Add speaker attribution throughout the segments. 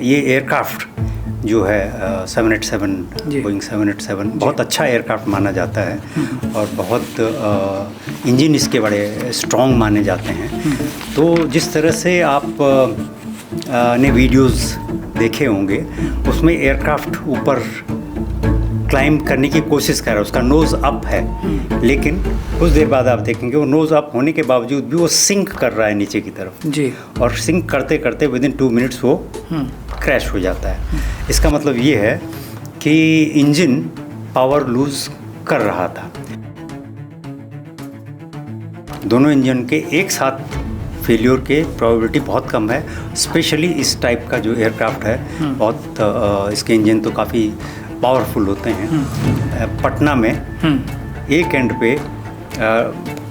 Speaker 1: ये एयरक्राफ्ट जो है 787 बोइंग 787 बहुत अच्छा एयरक्राफ्ट माना जाता है और बहुत इंजन इसके बड़े स्ट्रॉन्ग माने जाते हैं। तो जिस तरह से आप ने वीडियोस देखे होंगे उसमें एयरक्राफ्ट ऊपर क्लाइंब करने की कोशिश कर रहा है, उसका नोज़ अप है, लेकिन कुछ देर बाद आप देखेंगे वो नोज़ अप होने के बावजूद भी वो सिंक कर रहा है नीचे की तरफ जी, और सिंक करते करते विदिन 2 मिनट्स वो क्रैश हो जाता है। इसका मतलब ये है कि इंजन पावर लूज़ कर रहा था। दोनों इंजन के एक साथ फेलियर के प्रोबेबिलिटी बहुत कम है, स्पेशली इस टाइप का जो एयरक्राफ्ट है बहुत इसके इंजन तो काफ़ी पावरफुल होते हैं। पटना में एक एंड पे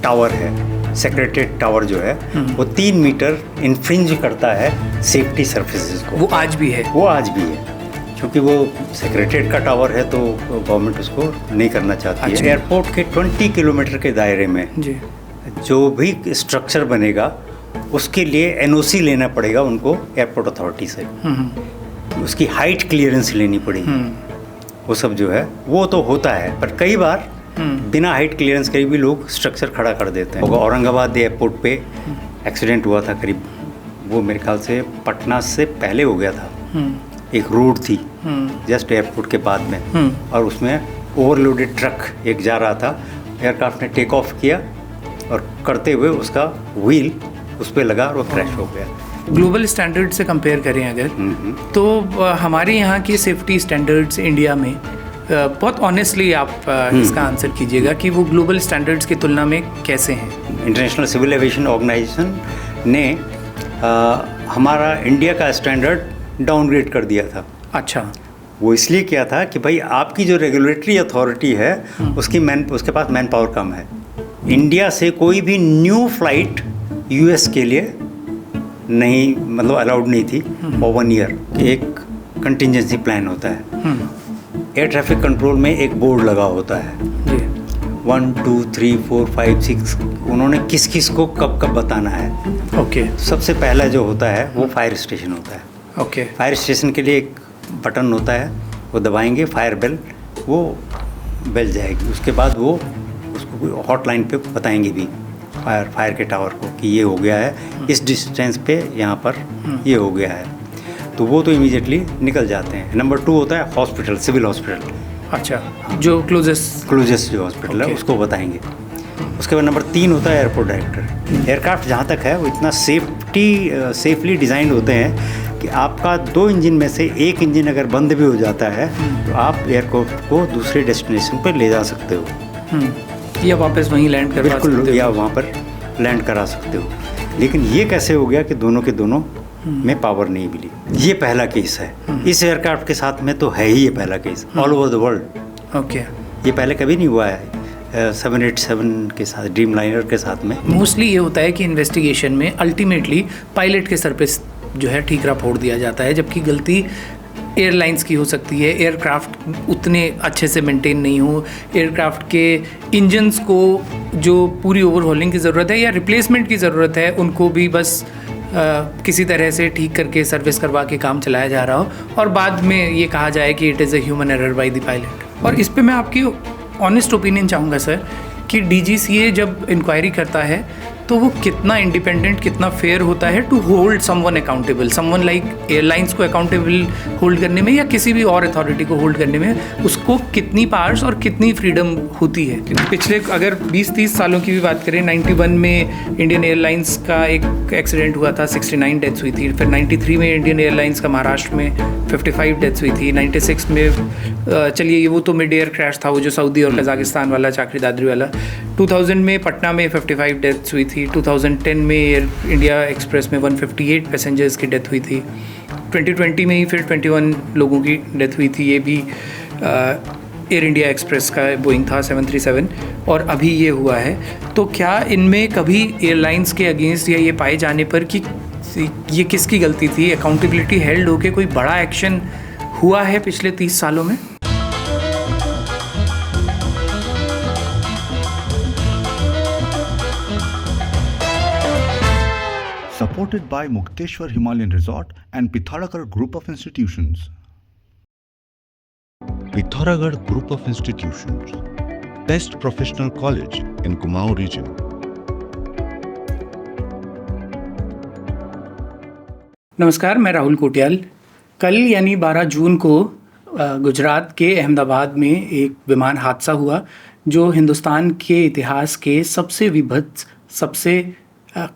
Speaker 1: टावर है, सेक्रेटरीट टावर जो है वो 3 मीटर इन्फ्रिंज करता है सेफ्टी सर्विसेज को।
Speaker 2: वो आज भी है? वो आज भी है,
Speaker 1: क्योंकि वो सेक्रेटरीट का टावर है तो गवर्नमेंट उसको नहीं करना चाहती है। एयरपोर्ट के 20 किलोमीटर के दायरे में जी, जो भी स्ट्रक्चर बनेगा उसके लिए NOC लेना पड़ेगा उनको एयरपोर्ट अथॉरिटी से, उसकी हाइट क्लियरेंस लेनी पड़ेगी। वो सब जो है वो तो होता है, पर कई बार बिना हाइट क्लियरेंस के भी लोग स्ट्रक्चर खड़ा कर देते हैं। औरंगाबाद एयरपोर्ट पे एक्सीडेंट हुआ था करीब, वो मेरे ख्याल से पटना से पहले हो गया था। एक रोड थी जस्ट एयरपोर्ट के बाद में, और उसमें ओवरलोडेड ट्रक एक जा रहा था, एयरक्राफ्ट ने टेक ऑफ किया और करते हुए उसका व्हील उस पर लगा और वो क्रैश हो गया।
Speaker 2: ग्लोबल स्टैंडर्ड से कंपेयर करें अगर तो हमारे यहाँ के सेफ्टी स्टैंडर्ड्स इंडिया में बहुत ऑनेस्टली आप इसका आंसर कीजिएगा कि वो ग्लोबल स्टैंडर्ड्स की तुलना में कैसे हैं?
Speaker 1: इंटरनेशनल सिविल एविएशन ऑर्गेनाइजेशन ने हमारा इंडिया का स्टैंडर्ड डाउनग्रेड कर दिया था।
Speaker 2: अच्छा,
Speaker 1: वो इसलिए किया था कि भाई आपकी जो रेगुलेटरी अथॉरिटी है उसके पास मैन पावर कम है। इंडिया से कोई भी न्यू फ्लाइट US के लिए नहीं, मतलब अलाउड नहीं थी फॉर 1 ईयर। एक कंटिजेंसी प्लान होता है। एयर ट्रैफिक कंट्रोल में एक बोर्ड लगा होता है 1 2 3 4 5 6, उन्होंने किस किस को कब कब बताना है।
Speaker 2: ओके
Speaker 1: सबसे पहला जो होता है वो फायर स्टेशन होता है।
Speaker 2: ओके
Speaker 1: फायर स्टेशन के लिए एक बटन होता है, वो दबाएंगे फायर बेल, वो बेल जाएगी। उसके बाद वो उसको हॉटलाइन पे बताएंगे भी फायर के टावर को कि ये हो गया है, इस डिस्टेंस पे यहाँ पर ये हो गया है, तो वो तो इमीडिएटली निकल जाते हैं। नंबर 2 होता है हॉस्पिटल, सिविल हॉस्पिटल।
Speaker 2: अच्छा, जो क्लोजेस्ट
Speaker 1: जो हॉस्पिटल है उसको बताएंगे। उसके बाद नंबर 3 होता है एयरपोर्ट डायरेक्टर। एयरक्राफ्ट जहाँ तक है वो इतना सेफली डिज़ाइंड होते हैं कि आपका 2 इंजन में से एक इंजन अगर बंद भी हो जाता है तो आप एयरक्राफ्ट को दूसरे डेस्टिनेशन पर ले जा सकते हो
Speaker 2: या वापस वहीं लैंड करवा सकते हो,
Speaker 1: या वहाँ पर लैंड करा सकते हो। लेकिन ये कैसे हो गया कि दोनों के दोनों में पावर नहीं मिली? ये पहला केस है। इस एयरक्राफ्ट के साथ में तो है ही ये पहला case all over the world.
Speaker 2: Okay,
Speaker 1: ये पहले कभी नहीं हुआ है 787 के साथ, ड्रीम लाइनर के साथ में।
Speaker 2: मोस्टली ये होता है कि इन्वेस्टिगेशन में अल्टीमेटली पायलट के सर पे जो है ठीकरा फोड़ दिया जाता है, जबकि गलती एयरलाइंस की हो सकती है। एयरक्राफ्ट उतने अच्छे से मेंटेन नहीं हो, एयरक्राफ्ट के इंजन्स को जो पूरी ओवरहॉलिंग की ज़रूरत है या रिप्लेसमेंट की ज़रूरत है, उनको भी बस किसी तरह से ठीक करके सर्विस करवा के काम चलाया जा रहा हो, और बाद में ये कहा जाए कि it is a human error by the pilot. और इस पे मैं आपकी ऑनेस्ट ओपिनियन चाहूँगा सर कि DGCA जब इंक्वायरी करता है तो वो कितना इंडिपेंडेंट, कितना फेयर होता है to hold someone accountable, someone like airlines को अकाउंटेबल होल्ड करने में या किसी भी और अथॉरिटी को होल्ड करने में उसको कितनी पावर्स और कितनी फ्रीडम होती है? क्योंकि पिछले अगर 20-30 सालों की भी बात करें, 91 में इंडियन एयरलाइंस का एक एक्सीडेंट हुआ था, 69 डेथ्स हुई थी। फिर 93 में इंडियन एयरलाइंस का महाराष्ट्र में 55 डेथ्स हुई थी। 96 में चलिए वो तो मिड एयर क्रैश था, वो जो सऊदी और कजाकिस्तान वाला, चाकरी दादरी वाला। 2000 में पटना में 55 डेथ्स हुई थी। 2010 में एयर इंडिया एक्सप्रेस में 158 पैसेंजर्स की डेथ हुई थी। 2020 में ही फिर 21 लोगों की डेथ हुई थी, ये भी एयर इंडिया एक्सप्रेस का बोइंग था 737, और अभी ये हुआ है। तो क्या इनमें कभी एयरलाइंस के अगेंस्ट या ये पाए जाने पर कि ये किसकी गलती थी, अकाउंटेबिलिटी हेल्ड होके कोई बड़ा एक्शन हुआ है पिछले 30 सालों में?
Speaker 3: supported by Mukteshwar Himalayan Resort and Pithoragarh Group of Institutions. Pithoragarh Group of Institutions, best professional college in Kumaon region.
Speaker 2: नमस्कार, मैं राहुल कोटियाल। कल यानी 12 जून को गुजरात के अहमदाबाद में एक विमान हादसा हुआ जो हिंदुस्तान के इतिहास के सबसे विभत्स, सबसे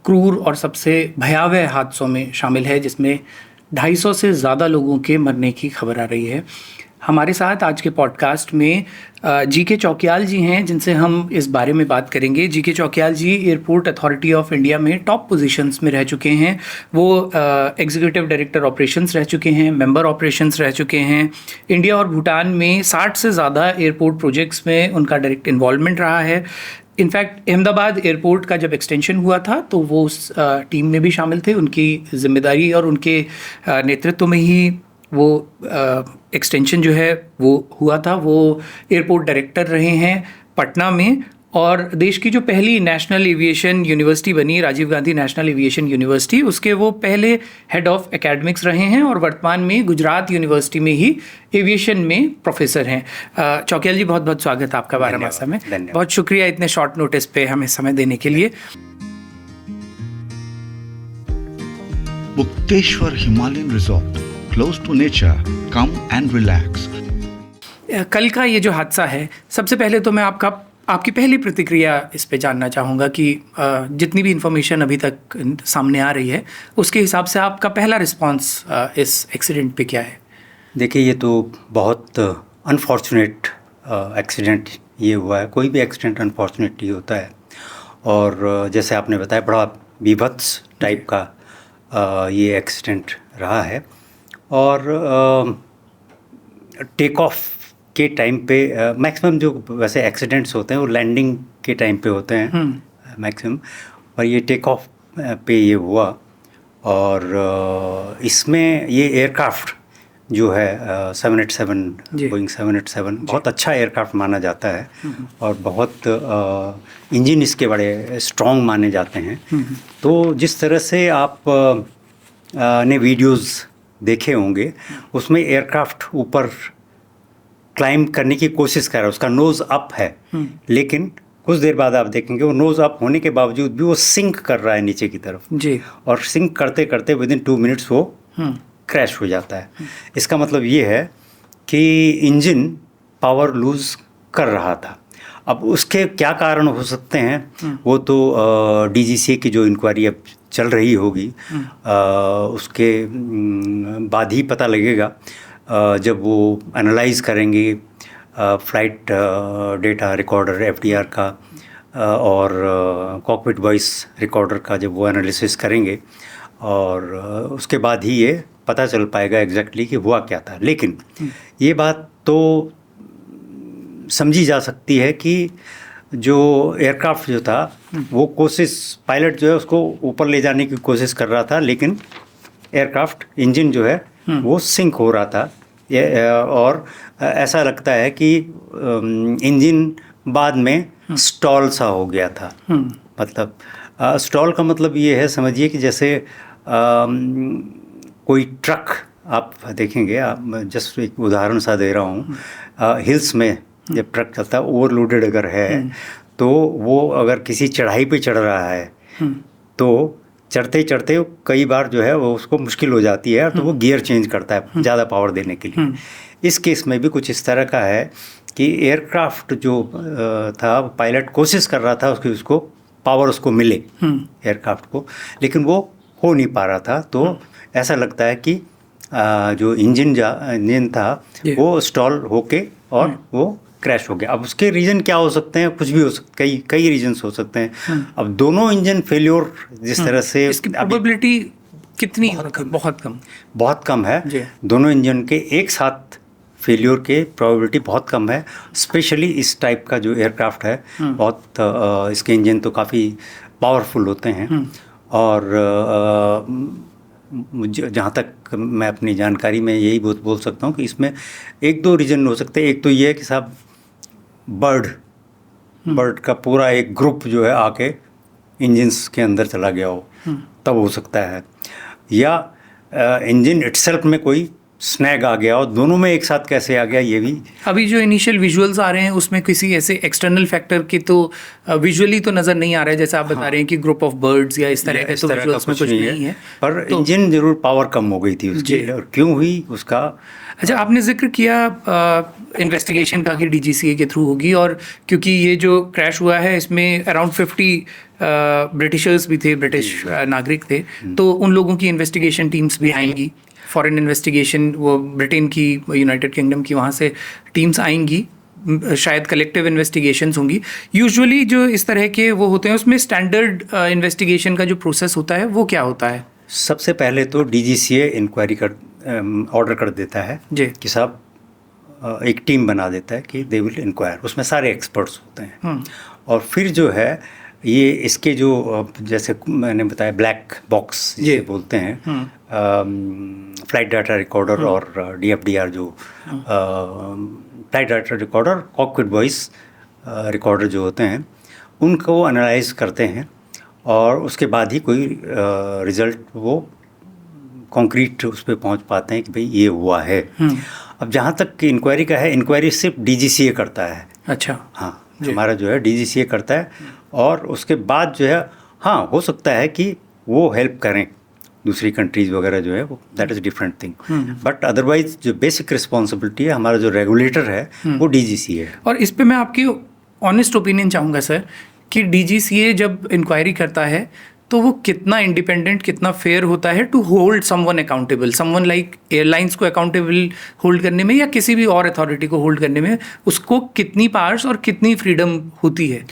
Speaker 2: क्रूर और सबसे भयावह हादसों में शामिल है, जिसमें 250 से ज़्यादा लोगों के मरने की खबर आ रही है। हमारे साथ आज के पॉडकास्ट में जी.के. चौकियाल जी हैं, जिनसे हम इस बारे में बात करेंगे। G K. Chaukiyal ji airport authority of India में टॉप पोजीशंस में रह चुके हैं। वो एग्जीक्यूटिव डायरेक्टर ऑपरेशंस रह चुके हैं, मेंबर ऑपरेशंस रह चुके हैं। इंडिया और भूटान में 60 से ज़्यादा एयरपोर्ट प्रोजेक्ट्स में उनका डायरेक्ट इन्वॉल्वमेंट रहा है। इनफैक्ट अहमदाबाद एयरपोर्ट का जब एक्सटेंशन हुआ था तो वो उस टीम में भी शामिल थे। उनकी जिम्मेदारी और उनके नेतृत्व में ही वो एक्सटेंशन जो है वो हुआ था। वो एयरपोर्ट डायरेक्टर रहे हैं पटना में, और देश की जो पहली नेशनल एविएशन यूनिवर्सिटी बनी, Rajiv Gandhi national aviation university, उसके वो पहले हेड ऑफ एकेडमिक्स रहे हैं और वर्तमान में गुजरात यूनिवर्सिटी में ही एविएशन में प्रोफेसर हैं। चौकियाल जी, बहुत बहुत स्वागत है आपका बारामासा में। बहुत शुक्रिया इतने शॉर्ट नोटिस पे हमें समय देने के लिए।
Speaker 3: Mukteshwar Himalayan Resort, close to nature, come and relax.
Speaker 2: कल का ये जो हादसा है, सबसे पहले तो मैं आपकी पहली प्रतिक्रिया इस पे जानना चाहूँगा कि जितनी भी इन्फॉर्मेशन अभी तक सामने आ रही है उसके हिसाब से आपका पहला रिस्पांस इस एक्सीडेंट पे क्या है?
Speaker 1: देखिए, ये तो बहुत अनफॉर्चुनेट एक्सीडेंट ये हुआ है। कोई भी एक्सीडेंट अनफॉर्चुनेटली होता है, और जैसे आपने बताया बड़ा बीभत्स टाइप का ये एक्सीडेंट रहा है। और टेक ऑफ के टाइम पे मैक्सिमम जो वैसे एक्सीडेंट्स होते हैं वो लैंडिंग के टाइम पे होते हैं मैक्सिमम, पर ये टेक ऑफ पे ये हुआ। और इसमें ये एयरक्राफ्ट जो है 787 बोइंग 787 बहुत अच्छा एयरक्राफ्ट माना जाता है, और बहुत इंजन इसके बड़े स्ट्रॉन्ग माने जाते हैं। तो जिस तरह से आप ने वीडियोस देखे होंगे, उसमें एयरक्राफ्ट ऊपर क्लाइंब करने की कोशिश कर रहा है, उसका नोज़ अप है, लेकिन कुछ देर बाद आप देखेंगे वो नोज़ अप होने के बावजूद भी वो सिंक कर रहा है नीचे की तरफ जी, और सिंक करते करते विदिन 2 मिनट्स वो क्रैश हो जाता है। इसका मतलब ये है कि इंजन पावर लूज़ कर रहा था। अब उसके क्या कारण हो सकते हैं वो तो DGCA की जो इंक्वायरी अब चल रही होगी उसके बाद ही पता लगेगा, जब वो एनालाइज करेंगे फ़्लाइट डेटा रिकॉर्डर FDR का और कॉकपिट वॉइस रिकॉर्डर का, जब वो एनालिसिस करेंगे और उसके बाद ही ये पता चल पाएगा एग्जैक्टली कि हुआ क्या था। लेकिन ये बात तो समझी जा सकती है कि जो एयरक्राफ्ट जो था वो पायलट जो है उसको ऊपर ले जाने की कोशिश कर रहा था, लेकिन एयरक्राफ्ट इंजन जो है वो सिंक हो रहा था। और ऐसा लगता है कि इंजन बाद में स्टॉल सा हो गया था। मतलब स्टॉल का मतलब ये है, समझिए कि जैसे कोई ट्रक आप देखेंगे, आप जस्ट एक उदाहरण सा दे रहा हूँ, हिल्स में जब ट्रक चलता है ओवरलोडेड अगर है तो वो अगर किसी चढ़ाई पे चढ़ रहा है तो चढ़ते चढ़ते कई बार जो है वो उसको मुश्किल हो जाती है, तो वो गियर चेंज करता है ज़्यादा पावर देने के लिए। इस केस में भी कुछ इस तरह का है कि एयरक्राफ्ट जो था, पायलट कोशिश कर रहा था उसको पावर उसको मिले एयरक्राफ्ट को, लेकिन वो हो नहीं पा रहा था। तो ऐसा लगता है कि जो इंजन था वो स्टॉल होके और वो क्रैश हो गया। अब उसके रीज़न क्या हो सकते हैं, कुछ भी हो सकते, कई रीजन्स हो सकते हैं। अब दोनों इंजन फेल्योर जिस तरह से,
Speaker 2: इसकी प्रोबेबिलिटी कितनी?
Speaker 1: बहुत कम है। दोनों इंजन के एक साथ फेल्योर के प्रोबेबिलिटी बहुत कम है। स्पेशली इस टाइप का जो एयरक्राफ्ट है, बहुत इसके इंजन तो काफ़ी पावरफुल होते हैं। और जहाँ तक मैं अपनी जानकारी में यही बोल सकता हूँ कि इसमें 1-2 रीज़न हो सकते हैं। एक तो ये है कि साहब बर्ड का पूरा एक ग्रुप जो है आके इंजन्स के अंदर चला गया हो, तब हो सकता है, या इंजन इटसेल्फ में कोई स्नैग आ गया, और दोनों में एक साथ कैसे आ गया ये भी।
Speaker 2: अभी जो इनिशियल विजुअल्स आ रहे हैं उसमें किसी ऐसे एक्सटर्नल फैक्टर के तो विजुअली तो नज़र नहीं आ रहा है, जैसे आप बता रहे हैं कि ग्रुप ऑफ बर्ड्स या इस तरह के, तो विजुअल्स में कुछ नहीं है,
Speaker 1: पर इंजन जरूर पावर कम हो गई थी उसकी, और क्यों हुई उसका।
Speaker 2: अच्छा, आपने जिक्र किया इन्वेस्टिगेशन का कि डीजीसीए के थ्रू होगी, और क्योंकि ये जो क्रैश हुआ है इसमें अराउंड 50 ब्रिटिशर्स भी थे, ब्रिटिश नागरिक थे, तो उन लोगों की इन्वेस्टिगेशन टीम्स भी आएंगी, फॉरेन इन्वेस्टिगेशन, वो ब्रिटेन की, यूनाइटेड किंगडम की, वहाँ से टीम्स आएंगी, शायद कलेक्टिव इन्वेस्टिगेशंस होंगी। यूजुअली जो इस तरह के वो होते हैं उसमें स्टैंडर्ड इन्वेस्टिगेशन का जो प्रोसेस होता है वो क्या होता है?
Speaker 1: सबसे पहले तो डीजीसीए इंक्वायरी कर ऑर्डर कर देता है
Speaker 2: जी
Speaker 1: कि साहब एक टीम बना देता है कि दे विल इंक्वायर, उसमें सारे एक्सपर्ट्स होते हैं, और फिर जो है ये इसके जो जैसे मैंने बताया ब्लैक बॉक्स जिसे बोलते हैं, फ्लाइट डाटा रिकॉर्डर और डीएफडीआर जो flight data recorder, cockpit voice recorder जो होते हैं, उनको एनालाइज करते हैं, और उसके बाद ही कोई रिज़ल्ट वो कॉन्क्रीट उस पर पहुँच पाते हैं कि भाई ये हुआ है। अब जहाँ तक इंक्वायरी का है, इंक्वायरी सिर्फ डीजीसीए करता है।
Speaker 2: अच्छा,
Speaker 1: हाँ, हमारा जो है डीजीसीए करता है, और उसके बाद जो है हाँ हो सकता है कि वो हेल्प करें दूसरी कंट्रीज़ वगैरह जो है, वो that is different thing, but otherwise जो बेसिक रिस्पॉन्सिबिलिटी है, हमारा जो रेगुलेटर है वो डीजीसीए है।
Speaker 2: और इस पे मैं आपकी ऑनेस्ट ओपिनियन चाहूँगा सर कि डीजीसीए जब इंक्वायरी करता है तो वो कितना इंडिपेंडेंट, कितना फेयर होता है to hold someone accountable, someone like airlines को अकाउंटेबल होल्ड करने में, या किसी भी और अथॉरिटी को होल्ड करने में उसको कितनी पावर्स और कितनी फ्रीडम होती है?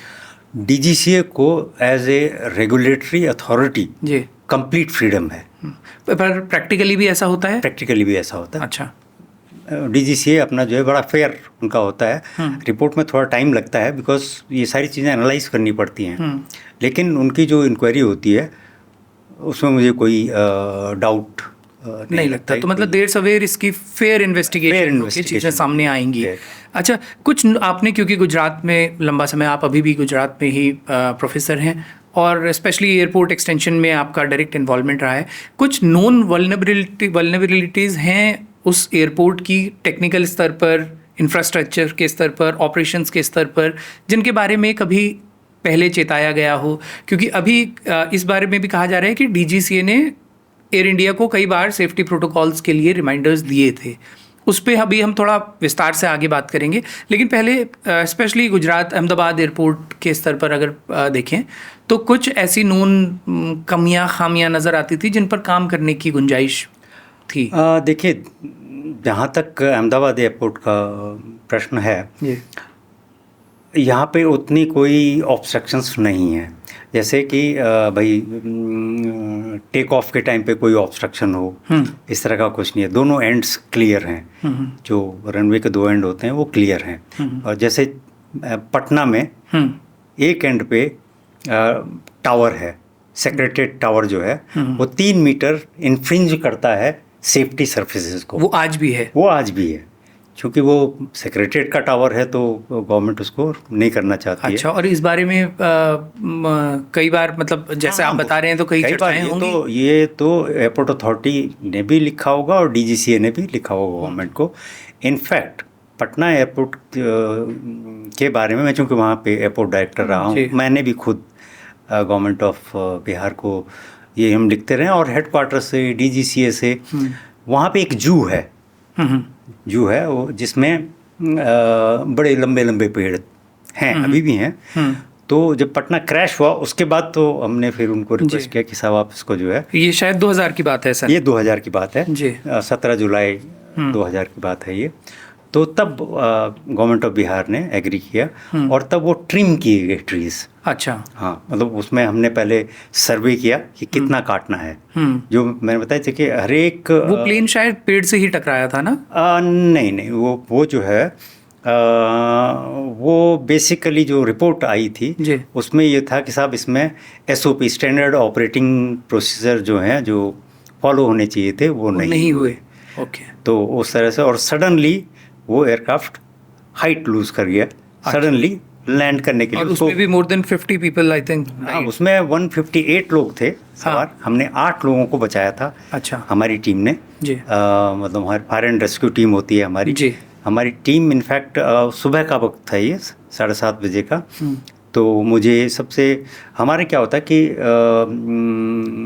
Speaker 1: डीजीसीए को एज ए रेगुलेटरी अथॉरिटी
Speaker 2: जी
Speaker 1: कंप्लीट फ्रीडम है।
Speaker 2: पर प्रैक्टिकली भी ऐसा होता है?
Speaker 1: प्रैक्टिकली भी ऐसा होता है।
Speaker 2: अच्छा,
Speaker 1: डीजीसीए अपना जो है बड़ा फेयर उनका होता है। रिपोर्ट में थोड़ा टाइम लगता है बिकॉज ये सारी चीज़ें एनालाइज करनी पड़ती हैं, लेकिन उनकी जो इंक्वायरी होती है उसमें मुझे कोई डाउट
Speaker 2: नहीं लगता। तो मतलब देर सवेर इसकी फेयर इन्वेस्टिगेशन चीज़ें सामने आएंगी। अच्छा, कुछ आपने, क्योंकि गुजरात में लंबा समय, आप अभी भी गुजरात में ही प्रोफेसर हैं, और स्पेशली एयरपोर्ट एक्सटेंशन में आपका डायरेक्ट इन्वॉल्वमेंट रहा है, कुछ नॉन वल्नरेबिलिटीज़ हैं उस एयरपोर्ट की टेक्निकल स्तर पर, इंफ्रास्ट्रक्चर के स्तर पर, ऑपरेशंस के स्तर पर, जिनके बारे में कभी पहले चेताया गया हो? क्योंकि अभी इस बारे में भी कहा जा रहा है कि डीजीसीए ने एयर इंडिया को कई बार सेफ्टी प्रोटोकॉल्स के लिए रिमाइंडर्स दिए थे। उस पर अभी हम थोड़ा विस्तार से आगे बात करेंगे, लेकिन पहले स्पेशली गुजरात अहमदाबाद एयरपोर्ट के स्तर पर अगर देखें तो कुछ ऐसी नॉन कमियां, खामियां नज़र आती थी जिन पर काम करने की गुंजाइश थी।
Speaker 1: देखिए, जहाँ तक अहमदाबाद एयरपोर्ट का प्रश्न है, यहाँ पे उतनी कोई ऑब्स्ट्रक्शंस नहीं है, जैसे कि भाई टेक ऑफ के टाइम पे कोई ऑब्स्ट्रक्शन हो, इस तरह का कुछ नहीं है। दोनों एंड्स क्लियर हैं, जो रनवे के दो एंड होते हैं वो क्लियर हैं। और जैसे पटना में एक एंड पे टावर है, सेक्रेटरीट टावर जो है, वो 3 मीटर इन्फ्रिंज करता है सेफ्टी सर्फेसेस को।
Speaker 2: वो आज भी है? वो आज भी है,
Speaker 1: क्योंकि वो सेक्रेटरीट का टावर है तो गवर्नमेंट उसको नहीं करना चाहती है।
Speaker 2: अच्छा, और इस बारे में कई बार, मतलब जैसे आप बता रहे हैं, तो कई चर्चाएं होंगी।
Speaker 1: तो ये तो एयरपोर्ट अथॉरिटी ने भी लिखा होगा और डीजीसीए ने भी लिखा होगा गवर्नमेंट को। इनफैक्ट पटना एयरपोर्ट के बारे में, मैं चूँकि वहाँ पे एयरपोर्ट डायरेक्टर रहा हूँ, मैंने भी खुद गवर्नमेंट ऑफ बिहार को ये हम लिखते रहे, और हेडक्वार्टर से, डीजीसीए से, वहाँ पे एक जू है, जू है वो, जिसमें बड़े लंबे लंबे पेड़ हैं, अभी भी हैं। तो जब पटना क्रैश हुआ उसके बाद तो हमने फिर उनको रिक्वेस्ट किया कि साहब आप इसको जो है,
Speaker 2: ये शायद 2000 की बात है सर?
Speaker 1: ये 2000 की बात है जी, 17 जुलाई 2000 की बात है ये। तो तब गवर्नमेंट ऑफ बिहार ने एग्री किया, और तब वो ट्रिम किए गए ट्रीज़।
Speaker 2: अच्छा, हाँ,
Speaker 1: मतलब उसमें हमने पहले सर्वे किया कि कितना काटना है। जो मैंने बताया था कि हर एक,
Speaker 2: वो प्लेन शायद पेड़ से ही टकराया था ना?
Speaker 1: नहीं, वो जो है वो बेसिकली जो रिपोर्ट आई थी उसमें ये था कि साहब इसमें SOP, स्टैंडर्ड ऑपरेटिंग प्रोसीजर जो हैं, जो फॉलो होने चाहिए थे, वो नहीं हुए।
Speaker 2: ओके,
Speaker 1: तो उस तरह से, और सडनली वो एयरक्राफ्ट हाइट लूज़ कर गया, सडनली लैंड करने के लिए।
Speaker 2: और उसमें भी more than 50 people I think.
Speaker 1: हाँ, उसमें 158 लोग थे सवार। हमने 8 लोगों को बचाया था।
Speaker 2: अच्छा।
Speaker 1: हमारी टीम ने
Speaker 2: जी।
Speaker 1: मतलब हमारी फायर एंड रेस्क्यू टीम होती है हमारी
Speaker 2: जी।
Speaker 1: हमारी टीम इनफैक्ट सुबह का वक्त था ये 7:30 बजे का। तो मुझे सबसे हमारे क्या होता है कि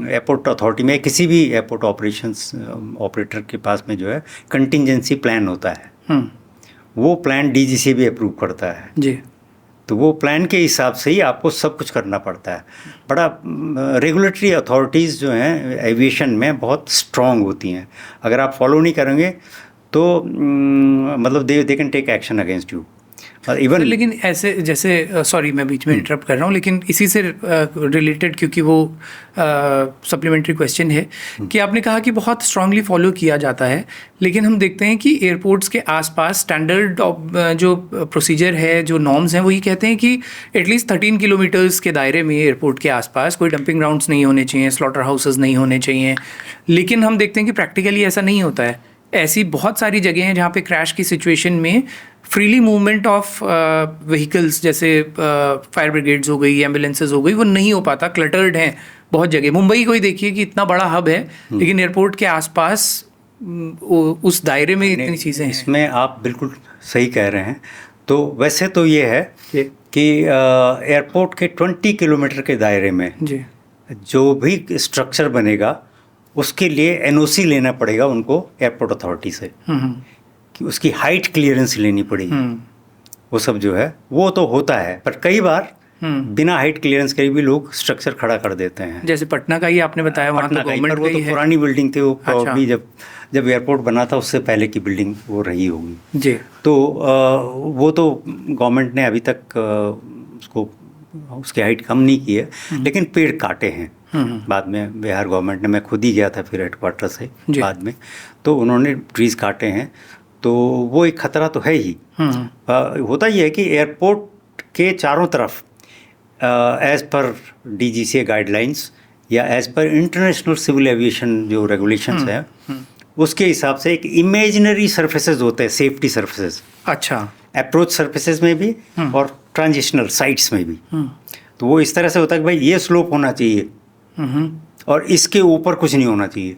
Speaker 1: एयरपोर्ट अथॉरिटी में किसी भी एयरपोर्ट ऑपरेशंस ऑपरेटर के पास में जो है कंटिजेंसी प्लान होता है। वो प्लान डीजीसी भी अप्रूव करता है
Speaker 2: जी।
Speaker 1: तो वो प्लान के हिसाब से ही आपको सब कुछ करना पड़ता है। बड़ा रेगुलेटरी अथॉरिटीज़ जो हैं एविएशन में बहुत स्ट्रांग होती हैं। अगर आप फॉलो नहीं करेंगे तो मतलब they can take action against you even.
Speaker 2: लेकिन ऐसे जैसे सॉरी मैं बीच में इंटरप्ट कर रहा हूँ, लेकिन इसी से रिलेटेड क्योंकि वो सप्लीमेंट्री क्वेश्चन है कि आपने कहा कि बहुत स्ट्रांगली फॉलो किया जाता है, लेकिन हम देखते हैं कि एयरपोर्ट्स के आसपास स्टैंडर्ड जो प्रोसीजर है, जो नॉर्म्स हैं, वो ये कहते हैं कि एटलीस्ट 13 किलोमीटर्स के दायरे में एयरपोर्ट के आसपास कोई डंपिंग ग्राउंड्स नहीं होने चाहिए, स्लॉटर हाउसेस नहीं होने चाहिए। लेकिन हम देखते हैं कि प्रैक्टिकली ऐसा नहीं होता है। ऐसी बहुत सारी जगह हैं जहाँ पे क्रैश की सिचुएशन में फ्रीली मूवमेंट ऑफ व्हीकल्स जैसे फायर ब्रिगेड्स हो गई, एम्बुलेंसेज हो गई, वो नहीं हो पाता, क्लटर्ड हैं बहुत जगह। मुंबई को ही देखिए कि इतना बड़ा हब है, लेकिन एयरपोर्ट के आसपास उस दायरे में इतनी चीज़ें हैं।
Speaker 1: इसमें आप बिल्कुल सही कह रहे हैं। तो वैसे तो ये है कि एयरपोर्ट के 20 किलोमीटर के दायरे में
Speaker 2: जी
Speaker 1: जो भी स्ट्रक्चर बनेगा उसके लिए एनओसी लेना पड़ेगा उनको एयरपोर्ट अथॉरिटी से कि उसकी हाइट क्लियरेंस लेनी पड़ेगी। वो सब जो है वो तो होता है, पर कई बार बिना हाइट क्लियरेंस के भी लोग स्ट्रक्चर खड़ा कर देते हैं।
Speaker 2: जैसे पटना का ही आपने बताया, वहाँ तो गवर्नमेंट
Speaker 1: वो तो पुरानी बिल्डिंग थी, वो प्रॉब्ली जब एयरपोर्ट बना था उससे पहले की बिल्डिंग वो रही होगी
Speaker 2: जी।
Speaker 1: तो वो तो गवर्नमेंट ने अभी तक उसकी हाइट कम नहीं की है, लेकिन पेड़ काटे हैं बाद में। बिहार गवर्नमेंट ने, मैं खुद ही गया था फिर हेडक्वार्टर से बाद में, तो उन्होंने ट्रीज़ काटे हैं। तो वो एक खतरा तो है ही। होता ही है कि एयरपोर्ट के चारों तरफ एज़ पर डीजीसीए गाइडलाइंस या as per international civil aviation जो रेगुलेशंस हैं उसके हिसाब से एक इमेजिनरी सर्फेसेज होते हैं, सेफ्टी सर्फेसेज।
Speaker 2: अच्छा।
Speaker 1: अप्रोच सर्फेसेज में भी और ट्रांजिशनल साइट्स में भी। तो वो इस तरह से होता है कि भाई ये स्लोप होना चाहिए और इसके ऊपर कुछ नहीं होना चाहिए।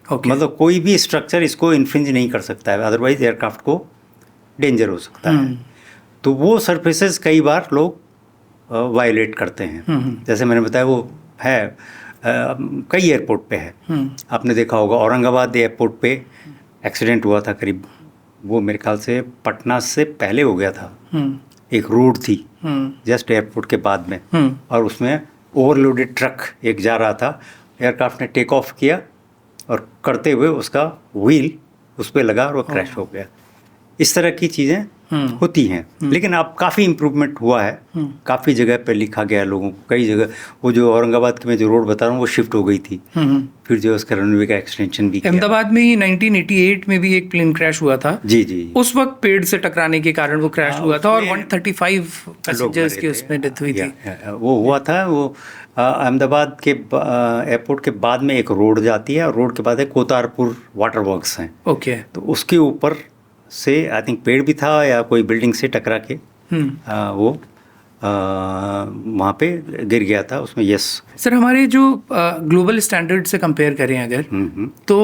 Speaker 1: मतलब कोई भी स्ट्रक्चर इसको इन्फ्रिंज नहीं कर सकता है, अदरवाइज एयरक्राफ्ट को डेंजर हो सकता है। तो वो सर्फेसेस कई बार लोग वायलेट करते हैं। जैसे मैंने बताया वो है कई एयरपोर्ट पे है। आपने देखा होगा औरंगाबाद एयरपोर्ट पे एक्सीडेंट हुआ था करीब, वो मेरे ख्याल से पटना से पहले हो गया था। एक रोड थी जस्ट एयरपोर्ट के बाद में, और उसमें ओवरलोडेड ट्रक एक जा रहा था। एयरक्राफ्ट ने टेक ऑफ किया और करते हुए उसका व्हील उस पर लगा और वो क्रैश हो गया। इस तरह की चीज़ें होती हैं, लेकिन अब काफ़ी इम्प्रूवमेंट हुआ है। काफ़ी जगह पे लिखा गया है लोगों को, कई जगह वो जो औरंगाबाद की मैं जो रोड बता रहा हूँ वो शिफ्ट हो गई थी, फिर जो उसका रनवे का एक्सटेंशन भी किया।
Speaker 2: अहमदाबाद में ही 1988 में भी एक प्लेन क्रैश हुआ था।
Speaker 1: जी जी।
Speaker 2: उस वक्त पेड़ से टकराने के कारण वो क्रैश हुआ था और 135 पैसेंजर्स की उसमें डेथ हुई थी।
Speaker 1: वो हुआ था वो अहमदाबाद के एयरपोर्ट के बाद में एक रोड जाती है और रोड के बाद एक कोतारपुर वाटर वर्क्स हैं।
Speaker 2: ओके।
Speaker 1: तो उसके ऊपर से आई थिंक पेड़ भी था या कोई बिल्डिंग से टकरा के वो वहाँ पे गिर गया था उसमें। यस
Speaker 2: सर, हमारे जो ग्लोबल स्टैंडर्ड से कंपेयर करें अगर तो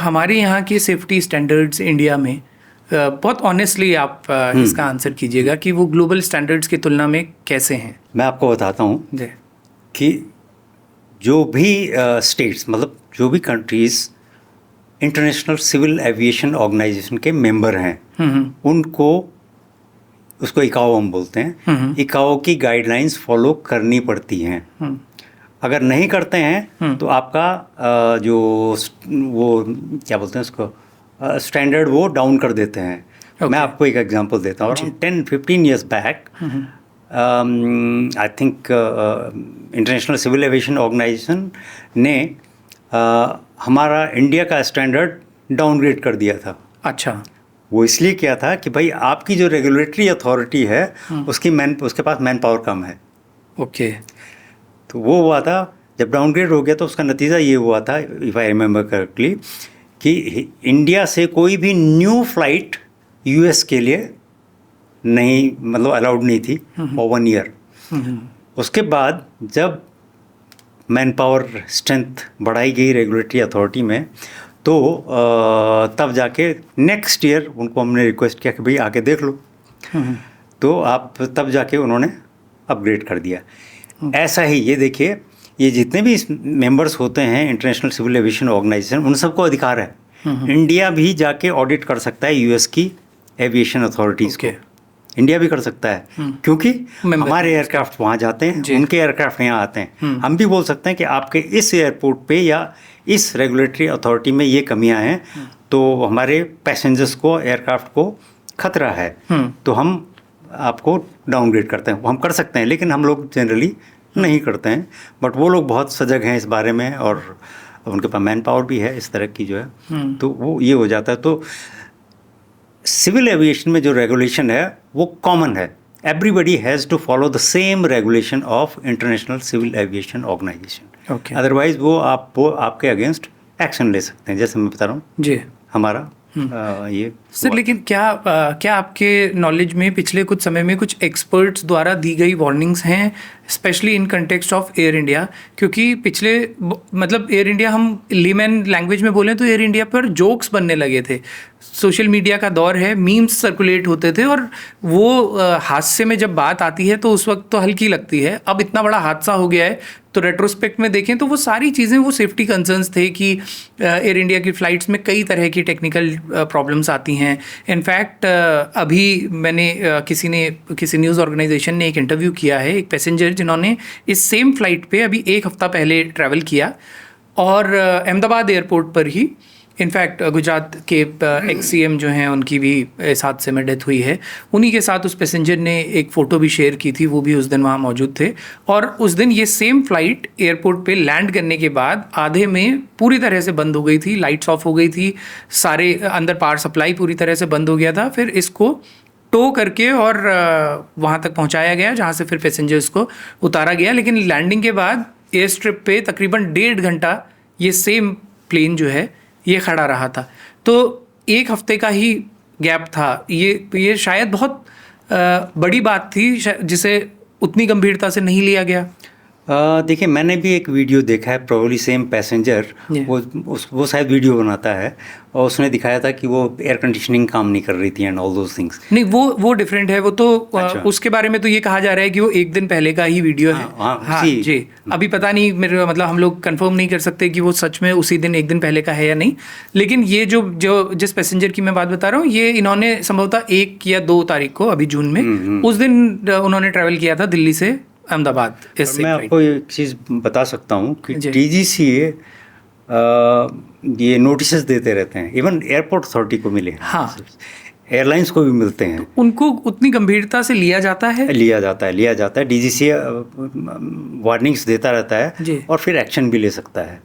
Speaker 2: हमारे यहाँ के सेफ्टी स्टैंडर्ड्स इंडिया में बहुत ऑनेस्टली आप इसका आंसर कीजिएगा कि वो ग्लोबल स्टैंडर्ड्स की तुलना में कैसे हैं।
Speaker 1: मैं आपको बताता हूँ
Speaker 2: जी
Speaker 1: कि जो भी स्टेट्स मतलब जो भी countries international civil aviation organisation के मेंबर हैं उनको उसको इकाओ हम बोलते हैं, इकाओ की गाइडलाइंस फॉलो करनी पड़ती हैं। अगर नहीं करते हैं तो आपका जो वो क्या बोलते हैं उसको स्टैंडर्ड वो डाउन कर देते हैं। मैं आपको एक एग्जांपल देता हूँ। 10-15 years back I think international civil aviation organisation ने हमारा इंडिया का स्टैंडर्ड डाउनग्रेड कर दिया था।
Speaker 2: अच्छा।
Speaker 1: वो इसलिए किया था कि भाई आपकी जो रेगुलेटरी अथॉरिटी है उसके पास मैन पावर कम है।
Speaker 2: ओके।
Speaker 1: तो वो हुआ था जब डाउनग्रेड हो गया तो उसका नतीजा ये हुआ था, इफ़ आई रिमेंबर करेक्टली, कि इंडिया से कोई भी न्यू फ्लाइट यूएस के लिए नहीं, मतलब अलाउड नहीं थी फॉर 1 ईयर। उसके बाद जब मैन पावर स्ट्रेंथ बढ़ाई गई रेगुलेटरी अथॉरिटी में, तो तब जाके नेक्स्ट ईयर उनको हमने रिक्वेस्ट किया कि भाई आके देख लो, तो आप तब जाके उन्होंने अपग्रेड कर दिया। ऐसा ही ये देखिए, ये जितने भी मेंबर्स होते हैं इंटरनेशनल सिविल एविएशन ऑर्गेनाइजेशन, उन सबको अधिकार है। इंडिया भी जाके ऑडिट कर सकता है यूएस की एविएशन अथॉरिटीज़ को, इंडिया भी कर सकता है, क्योंकि हमारे एयरक्राफ्ट वहाँ जाते हैं, उनके एयरक्राफ्ट यहाँ आते हैं। हम भी बोल सकते हैं कि आपके इस एयरपोर्ट पे या इस रेगुलेटरी अथॉरिटी में ये कमियां हैं, तो हमारे पैसेंजर्स को, एयरक्राफ्ट को खतरा है, तो हम आपको डाउनग्रेड करते हैं। हम कर सकते हैं, लेकिन हम लोग जनरली नहीं करते हैं। बट वो लोग बहुत सजग हैं इस बारे में, और उनके पास मैन पावर भी है इस तरह की जो है, तो वो ये हो जाता है। तो सिविल एविएशन में जो रेगुलेशन है वो कॉमन है, everybody has to follow the same regulation of international civil aviation organisation. Otherwise वो आपके अगेंस्ट एक्शन ले सकते हैं, जैसे मैं बता रहा हूँ जी हमारा ये
Speaker 2: सर। लेकिन क्या आपके नॉलेज में पिछले कुछ समय में कुछ एक्सपर्ट्स द्वारा दी गई वार्निंग्स हैं, specially in context of air India? क्योंकि पिछले, मतलब एयर इंडिया, हम लीमैन लैंग्वेज में बोलें तो एयर इंडिया पर जोक्स बनने लगे थे। सोशल मीडिया का दौर है, मीम्स सर्कुलेट होते थे, और वो हादसे में जब बात आती है तो उस वक्त तो हल्की लगती है। अब इतना बड़ा हादसा हो गया है, तो रेट्रोस्पेक्ट में देखें तो वो सारी चीज़ें, वो सेफ्टी कंसर्न्स थे कि एयर इंडिया की फ़्लाइट्स में कई तरह की टेक्निकल प्रॉब्लम्स आती हैं। इनफैक्ट अभी मैंने किसी न्यूज़ ऑर्गेनाइजेशन ने एक इंटरव्यू किया है, एक पैसेंजर जिन्होंने इस सेम फ्लाइट पे अभी 1 हफ़्ता पहले ट्रैवल किया, और अहमदाबाद एयरपोर्ट पर ही, इनफैक्ट गुजरात के एक्स CM जो हैं उनकी भी इस हादसे में डेथ हुई है। उन्हीं के साथ उस पैसेंजर ने एक फ़ोटो भी शेयर की थी, वो भी उस दिन वहाँ मौजूद थे। और उस दिन ये सेम फ़्लाइट एयरपोर्ट पे लैंड करने के बाद आधे में पूरी तरह से बंद हो गई थी, लाइट्स ऑफ हो गई थी, सारे अंदर पावर सप्लाई पूरी तरह से बंद हो गया था। फिर इसको टो करके और वहाँ तक पहुँचाया गया, जहाँ से फिर पैसेंजर्स को उतारा गया। लेकिन लैंडिंग के बाद एयर स्ट्रिप पे तकरीबन 1.5 घंटा ये सेम प्लेन जो है ये खड़ा रहा था। तो 1 हफ्ते का ही गैप था। ये शायद बहुत बड़ी बात थी, जिसे उतनी गंभीरता से नहीं लिया गया।
Speaker 1: देखिए, मैंने भी एक वीडियो देखा है, प्रोबेबली सेम पैसेंजर, वो शायद वीडियो बनाता है, और उसने दिखाया था कि वो एयर कंडीशनिंग काम नहीं कर रही थी एंड ऑल दोज थिंग्स।
Speaker 2: नहीं, वो डिफरेंट है। वो तो अच्छा। उसके बारे में तो ये कहा जा रहा है कि वो 1 दिन पहले का ही वीडियो है। हाँ जी। अभी पता नहीं, मेरे मतलब हम लोग कंफर्म नहीं कर सकते कि वो सच में उसी दिन 1 दिन पहले का है या नहीं। लेकिन ये जो जिस पैसेंजर की मैं बात बता रहा हूँ, ये इन्होंने संभवतः 1 या 2 तारीख को, अभी जून में, उस दिन उन्होंने ट्रैवल किया था दिल्ली से अहमदाबाद।
Speaker 1: मैं आपको एक चीज़ बता सकता हूँ कि DGCA ये नोटिसेस देते रहते हैं, इवन एयरपोर्ट अथॉरिटी को मिले, हाँ, एयरलाइंस को भी मिलते हैं।
Speaker 2: तो उनको उतनी गंभीरता से लिया जाता है।
Speaker 1: DGCA वार्निंग्स देता रहता है और फिर एक्शन भी ले सकता है,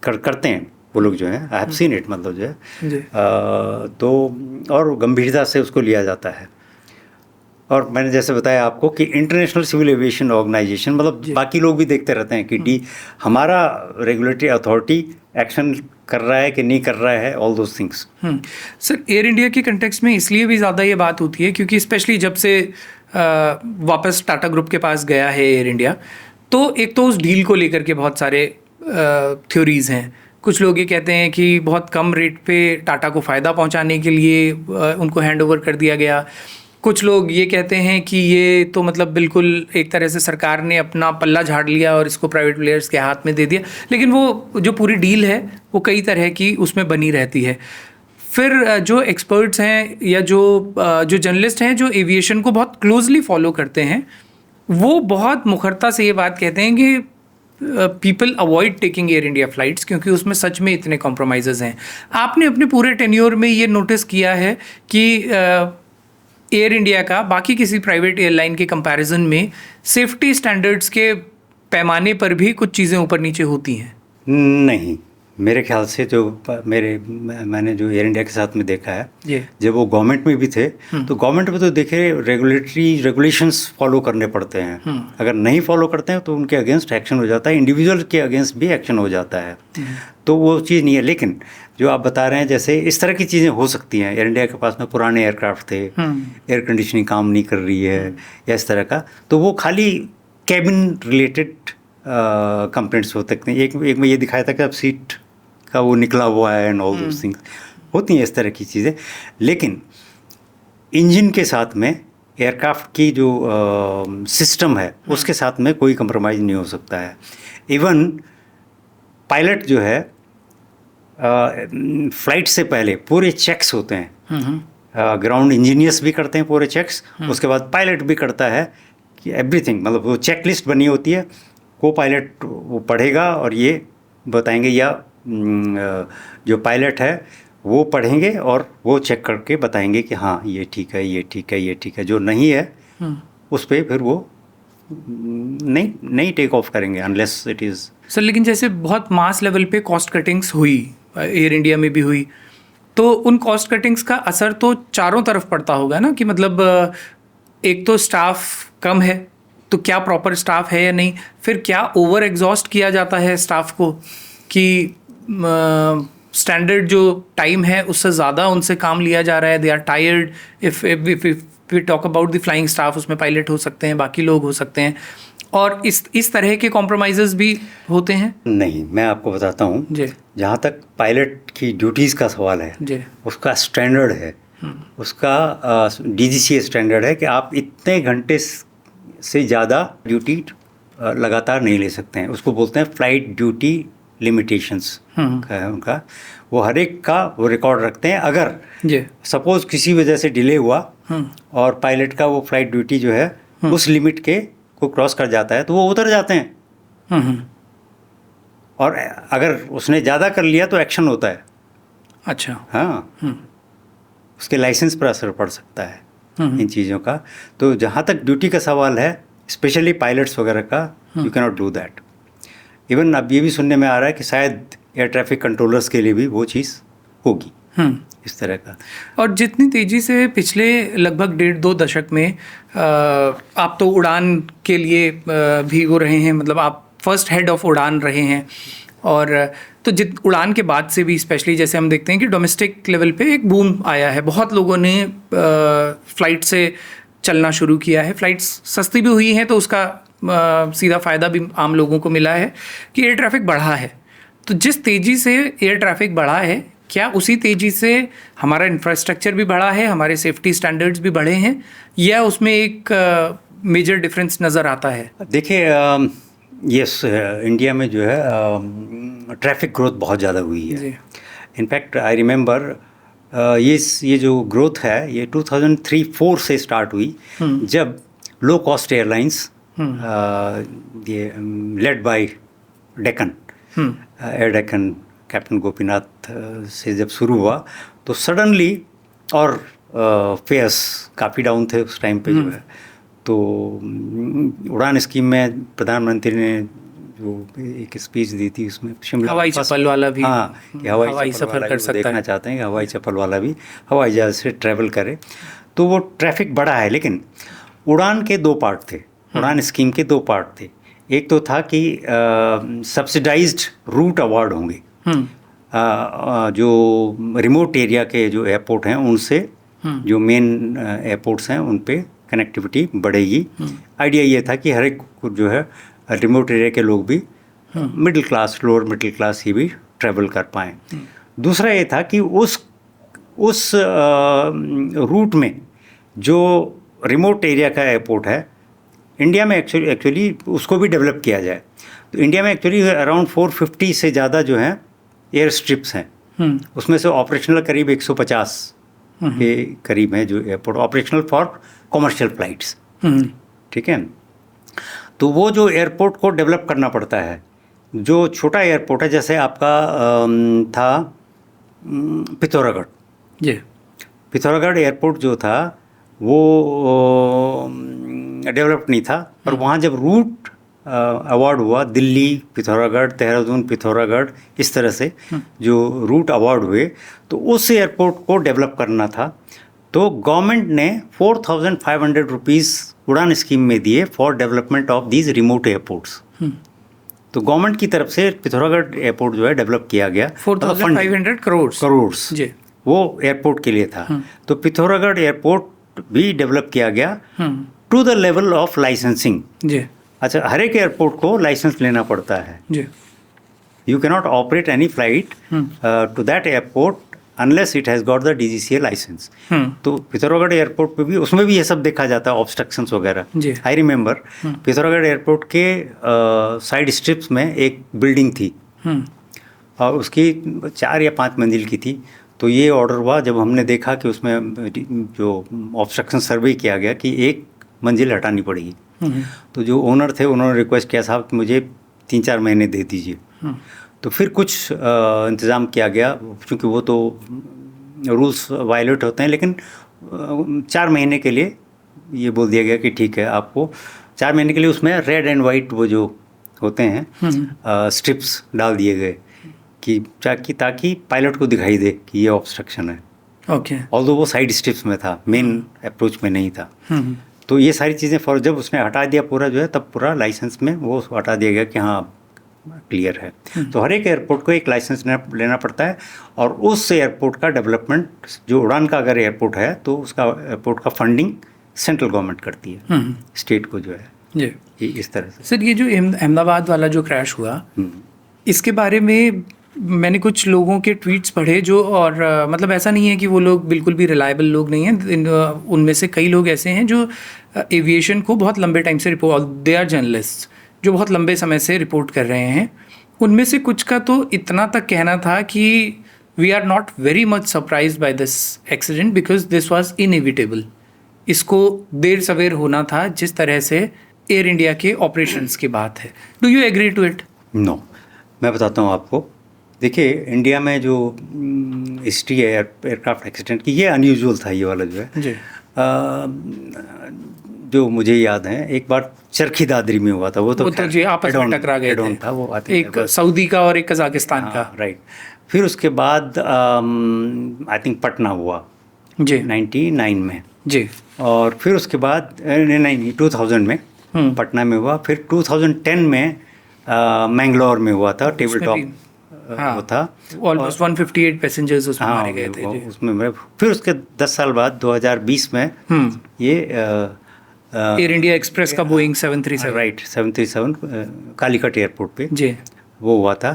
Speaker 1: करते हैं वो लोग जो हैं। आई हैव सीन इट, मतलब जो है तो और गंभीरता से उसको लिया जाता है। और मैंने जैसे बताया आपको कि इंटरनेशनल सिविल एविएशन ऑर्गेनाइजेशन, मतलब बाकी लोग भी देखते रहते हैं कि हमारा रेगुलेटरी अथॉरिटी एक्शन कर रहा है कि नहीं कर रहा है, all those things.
Speaker 2: Sir, air India के कंटेक्स्ट में इसलिए भी ज़्यादा ये बात होती है क्योंकि स्पेशली जब से वापस टाटा ग्रुप के पास गया है एयर इंडिया, तो एक तो उस डील को लेकर के बहुत सारे थ्योरीज़ हैं। कुछ लोग ये कहते हैं कि बहुत कम रेट पे टाटा को फ़ायदा पहुंचाने के लिए उनको हैंड ओवर कर दिया गया। कुछ लोग ये कहते हैं कि ये तो मतलब बिल्कुल एक तरह से सरकार ने अपना पल्ला झाड़ लिया और इसको प्राइवेट प्लेयर्स के हाथ में दे दिया। लेकिन वो जो पूरी डील है वो कई तरह की उसमें बनी रहती है। फिर जो एक्सपर्ट्स हैं या जो जर्नलिस्ट हैं जो एविएशन को बहुत क्लोजली फॉलो करते हैं, वो बहुत मुखरता से ये बात कहते हैं कि people avoid taking air India flights क्योंकि उसमें सच में इतने कॉम्प्रोमाइज़ेस हैं। आपने अपने पूरे टेन्योर में ये नोटिस किया है कि एयर इंडिया का बाकी किसी प्राइवेट एयरलाइन के कंपैरिजन में सेफ्टी स्टैंडर्ड्स के पैमाने पर भी कुछ चीज़ें ऊपर नीचे होती हैं?
Speaker 1: नहीं, मेरे ख्याल से जो मैंने जो एयर इंडिया के साथ में देखा है,
Speaker 2: जी
Speaker 1: जब वो गवर्नमेंट में भी थे तो गवर्नमेंट में तो देखिए रेगुलेशंस फॉलो करने पड़ते हैं। अगर नहीं फॉलो करते हैं तो उनके अगेंस्ट एक्शन हो जाता है, इंडिविजुअल के अगेंस्ट भी एक्शन हो जाता है। तो वो चीज़ नहीं है। लेकिन जो आप बता रहे हैं जैसे इस तरह की चीज़ें हो सकती हैं, एयर इंडिया के पास में पुराने एयरक्राफ्ट थे, एयर कंडीशनिंग काम नहीं कर रही है या इस तरह का, तो वो खाली कैबिन रिलेटेड कंप्लेंट्स हो सकते हैं। एक में ये दिखाया था कि अब सीट का वो निकला हुआ है एंड ऑल दोस थिंग्स, होती हैं इस तरह की चीज़ें। लेकिन इंजन के साथ में एयरक्राफ्ट की जो सिस्टम है उसके साथ में कोई कंप्रोमाइज़ नहीं हो सकता है। इवन पायलट जो है फ्लाइट से पहले पूरे चेक्स होते हैं, ग्राउंड इंजीनियर्स भी करते हैं पूरे चेक्स, उसके बाद पायलट भी करता है कि एवरीथिंग, मतलब वो चेक लिस्ट बनी होती है, को पायलट वो पढ़ेगा और ये बताएंगे, या जो पायलट है वो पढ़ेंगे और वो चेक करके बताएंगे कि हाँ ये ठीक है, ये ठीक है, ये ठीक है। जो नहीं है उस पर फिर वो नहीं टेक ऑफ करेंगे अनलेस इट इज़।
Speaker 2: सर लेकिन जैसे बहुत मास लेवल पे कॉस्ट कटिंग्स हुई, एयर इंडिया में भी हुई, तो उन कॉस्ट कटिंग्स का असर तो चारों तरफ पड़ता होगा ना, कि मतलब एक तो स्टाफ कम है, तो क्या प्रॉपर स्टाफ है या नहीं, फिर क्या ओवर एग्जॉस्ट किया जाता है स्टाफ को कि स्टैंडर्ड जो टाइम है उससे ज़्यादा उनसे काम लिया जा रहा है, they are tired. If we talk about the flying staff, उसमें पायलट हो सकते हैं, बाकी लोग हो सकते हैं, और इस तरह के कॉम्प्रोमाइज़ेस भी होते हैं।
Speaker 1: नहीं, मैं आपको बताता हूँ जी, जहाँ तक पायलट की ड्यूटीज़ का सवाल है जी, उसका स्टैंडर्ड है, उसका DGCA स्टैंडर्ड है कि आप इतने घंटे से ज़्यादा ड्यूटी लगातार नहीं ले सकते हैं। उसको बोलते हैं फ्लाइट ड्यूटी लिमिटेशंस का है उनका, वो हर एक का वो रिकॉर्ड रखते हैं। अगर सपोज किसी वजह से डिले हुआ और पायलट का वो फ्लाइट ड्यूटी जो है उस लिमिट के को क्रॉस कर जाता है तो वो उतर जाते हैं, और अगर उसने ज़्यादा कर लिया तो एक्शन होता है।
Speaker 2: अच्छा,
Speaker 1: हाँ, उसके लाइसेंस पर असर पड़ सकता है इन चीज़ों का। तो जहाँ तक ड्यूटी का सवाल है, स्पेशली पायलट्स वगैरह का, you can not do that. Even अब ये भी सुनने में आ रहा है कि शायद एयर ट्रैफिक कंट्रोलर्स के लिए भी वो चीज़ होगी इस तरह का।
Speaker 2: और जितनी तेज़ी से पिछले लगभग 1.5-2 दशक में आप तो उड़ान के लिए भी वो रहे हैं, मतलब आप फर्स्ट हेड ऑफ उड़ान रहे हैं, और तो उड़ान के बाद से भी स्पेशली जैसे हम देखते हैं कि डोमेस्टिक लेवल पे एक बूम आया है, बहुत लोगों ने फ़्लाइट से चलना शुरू किया है। फ़्लाइट्स सस्ती भी हुई हैं तो उसका सीधा फ़ायदा भी आम लोगों को मिला है कि एयर ट्रैफिक बढ़ा है। तो जिस तेज़ी से एयर ट्रैफिक बढ़ा है, क्या उसी तेज़ी से हमारा इंफ्रास्ट्रक्चर भी बढ़ा है, हमारे सेफ्टी स्टैंडर्ड्स भी बढ़े हैं, या उसमें एक मेजर डिफरेंस नज़र आता है?
Speaker 1: देखिए, यस, इंडिया में जो है ट्रैफिक ग्रोथ बहुत ज़्यादा हुई है। इनफैक्ट आई रिमेंबर ये जो ग्रोथ है ये 2003-04 से स्टार्ट हुई, जब लो कॉस्ट एयरलाइंस ये led by Deccan, air Deccan captain Gopinath से जब शुरू हुआ तो सडनली, और फेयर्स काफ़ी डाउन थे उस टाइम पे जो है, तो उड़ान स्कीम में प्रधानमंत्री ने जो एक स्पीच दी थी उसमें शिमला
Speaker 2: हवाई चप्पल वाला भी,
Speaker 1: हाँ, कि हवाई सफ़र कर सकता है, देखना चाहते हैं कि हवाई चप्पल वाला भी हवाई जहाज़ से ट्रैवल करे, तो वो ट्रैफिक बढ़ा है। लेकिन उड़ान के 2 पार्ट थे, उड़ान स्कीम के 2 पार्ट थे। एक तो था कि सब्सिडाइज्ड रूट अवार्ड होंगे, जो रिमोट एरिया के जो एयरपोर्ट हैं उनसे जो मेन एयरपोर्ट्स हैं उन पे कनेक्टिविटी बढ़ेगी। आइडिया ये था कि हर एक जो है रिमोट एरिया के लोग भी middle class, lower middle class ही भी ट्रैवल कर पाएँ। दूसरा ये था कि उस रूट में जो रिमोट एरिया का एयरपोर्ट है इंडिया में एक्चुअली उसको भी डेवलप किया जाए। तो इंडिया में एक्चुअली अराउंड 450 से ज़्यादा जो हैं एयर स्ट्रिप्स हैं, उसमें से ऑपरेशनल करीब 150 के करीब हैं जो airport operational for commercial flights. ठीक है, तो वो जो एयरपोर्ट को डेवलप करना पड़ता है, जो छोटा एयरपोर्ट है जैसे आपका था पिथौरागढ़, पिथौरागढ़ एयरपोर्ट जो था वो डेवलप नहीं था, और वहाँ जब रूट अवार्ड हुआ, दिल्ली पिथौरागढ़, देहरादून पिथौरागढ़, इस तरह से जो रूट अवार्ड हुए, तो उस एयरपोर्ट को डेवलप करना था। तो गवर्नमेंट ने 4,500 रुपीज़ उड़ान स्कीम में दिए for development of these remote airports. तो गवर्नमेंट की तरफ से पिथौरागढ़ एयरपोर्ट जो है डेवलप किया गया,
Speaker 2: 4,500 करोड़ जी,
Speaker 1: वो एयरपोर्ट के लिए था। तो पिथौरागढ़ एयरपोर्ट भी डेवलप किया गया to the level of licensing जी। अच्छा, हर एक एयरपोर्ट को लाइसेंस लेना पड़ता है जी। You can not operate any flight to that airport unless it has got the DGCA licence. तो पिथौरागढ़ एयरपोर्ट पे भी, उसमें भी ये सब देखा जाता है, ऑब्स्ट्रक्शंस वगैरह। आई रिमेंबर पिथौरागढ़ एयरपोर्ट के साइड स्ट्रिप्स में एक बिल्डिंग थी और उसकी 4 या 5 मंजिल की थी। तो ये ऑर्डर हुआ जब हमने देखा कि उसमें जो ऑब्स्ट्रक्शन सर्वे किया गया कि एक मंजिल हटानी पड़ेगी। तो जो ओनर थे उन्होंने रिक्वेस्ट किया, साहब कि मुझे 3-4 महीने दे दीजिए। तो फिर कुछ इंतज़ाम किया गया, क्योंकि वो तो रूल्स वायलेट होते हैं, लेकिन 4 महीने के लिए ये बोल दिया गया कि ठीक है, आपको 4 महीने के लिए उसमें रेड एंड वाइट वो जो होते हैं स्ट्रिप्स डाल दिए गए कि ताकि पायलट को दिखाई दे कि ये ऑब्स्ट्रक्शन है।
Speaker 2: ओके।
Speaker 1: ऑल्दो वो साइड स्ट्रिप्स में था, मेन अप्रोच में नहीं था। तो ये सारी चीज़ें फॉर जब उसने हटा दिया पूरा जो है, तब पूरा लाइसेंस में वो हटा दिया गया कि हाँ क्लियर है। तो हर एक एयरपोर्ट को एक लाइसेंस लेना पड़ता है, और उस एयरपोर्ट का डेवलपमेंट, जो उड़ान का अगर एयरपोर्ट है तो उसका एयरपोर्ट का फंडिंग सेंट्रल गवर्नमेंट करती है, स्टेट को जो है जी। इस तरह से।
Speaker 2: सर, ये जो अहमदाबाद वाला जो क्रैश हुआ, इसके बारे में मैंने कुछ लोगों के ट्वीट्स पढ़े जो, और मतलब ऐसा नहीं है कि वो लोग बिल्कुल भी रिलायबल लोग नहीं हैं, उनमें से कई लोग ऐसे हैं जो एविएशन को बहुत लंबे टाइम से रिपोर्ट, दे आर जर्नलिस्ट जो बहुत लंबे समय से रिपोर्ट कर रहे हैं। उनमें से कुछ का तो इतना तक कहना था कि we are not very much surprised by this accident because this was inevitable. इसको देर सवेर होना था, जिस तरह से एयर इंडिया के ऑपरेशंस की बात है। Do you agree to it?
Speaker 1: No, मैं बताता हूँ आपको। देखिए, इंडिया में जो हिस्ट्री है एयरक्राफ्ट एक्सीडेंट की, ये अनयूजुअल था, ये वाला जो है जी। जो मुझे याद है, एक बार चरखी दादरी में हुआ था, वो तो
Speaker 2: जी आपस में टकरा गए थे
Speaker 1: था, वो
Speaker 2: एक सऊदी का और एक कजाकिस्तान का,
Speaker 1: राइट। फिर उसके बाद आई थिंक पटना हुआ जी 99 में जी, और फिर उसके बाद नहीं 2000 में पटना में हुआ। फिर 2010 में मैंगलोर में हुआ था, टेबल टॉप वो था,
Speaker 2: ऑलमोस्ट 158 पैसेंजर्स उसमें मारे गए थे
Speaker 1: उसमें। फिर उसके 10 साल बाद 2020 में ये
Speaker 2: एयर इंडिया एक्सप्रेस का बोइंग 737
Speaker 1: राइट 737 कालीकट एयरपोर्ट पे
Speaker 2: जी
Speaker 1: वो हुआ था।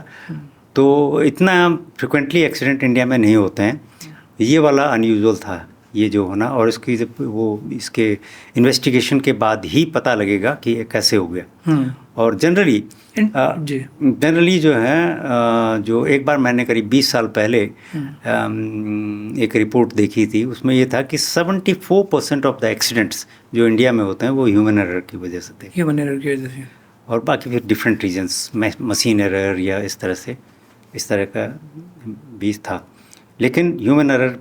Speaker 1: तो इतना फ्रिक्वेंटली एक्सीडेंट इंडिया में नहीं होते हैं, ये वाला अनयूजुअल था ये जो होना, और इसकी इसके इन्वेस्टिगेशन के बाद ही पता लगेगा कि ये कैसे हो गया। और जनरली जो है, जो एक बार मैंने करीब 20 साल पहले एक रिपोर्ट देखी थी, उसमें ये था कि 74% ऑफ द एक्सीडेंट्स जो इंडिया में होते हैं वो ह्यूमन एरर की वजह से थे।
Speaker 2: ह्यूमन एरर की वजह से,
Speaker 1: और बाकी फिर डिफरेंट रीजंस, मशीन एरर या इस तरह का भी था। लेकिन ह्यूमन एरर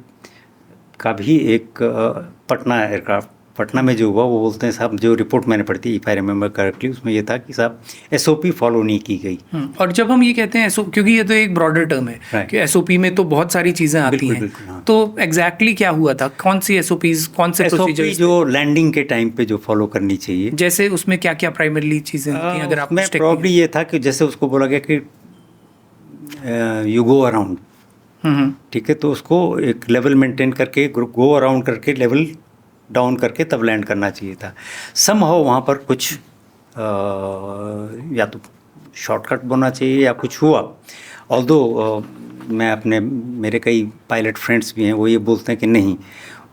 Speaker 1: का भी एक पटना में जो हुआ, वो बोलते हैं साहब, जो रिपोर्ट मैंने पढ़ी थी, इफ आई रिमेंबर करेक्टली, उसमें ये था कि साहब SOP फॉलो नहीं की गई।
Speaker 2: और जब हम ये कहते हैं क्योंकि ये तो एक ब्रॉडर टर्म है कि SOP में तो बहुत सारी चीज़ें आती हैं, तो एग्जैक्टली क्या हुआ था, कौन सी SOPs, कौन से प्रोसीजर
Speaker 1: जो लैंडिंग के टाइम पे जो फॉलो करनी चाहिए,
Speaker 2: जैसे उसमें क्या क्या प्राइमरली चीज़ें होती हैं? अगर आप
Speaker 1: प्रॉब्ली ये था कि जैसे उसको बोला गया कि यू गो अराउंड, ठीक है, तो उसको एक लेवल मेंटेन करके, गो अराउंड करके, लेवल डाउन करके तब लैंड करना चाहिए था। समहाउ वहाँ पर कुछ या तो शॉर्टकट बोलना चाहिए या कुछ हुआ। ऑल्दो मैं मेरे कई पायलट फ्रेंड्स भी हैं, वो ये बोलते हैं कि नहीं,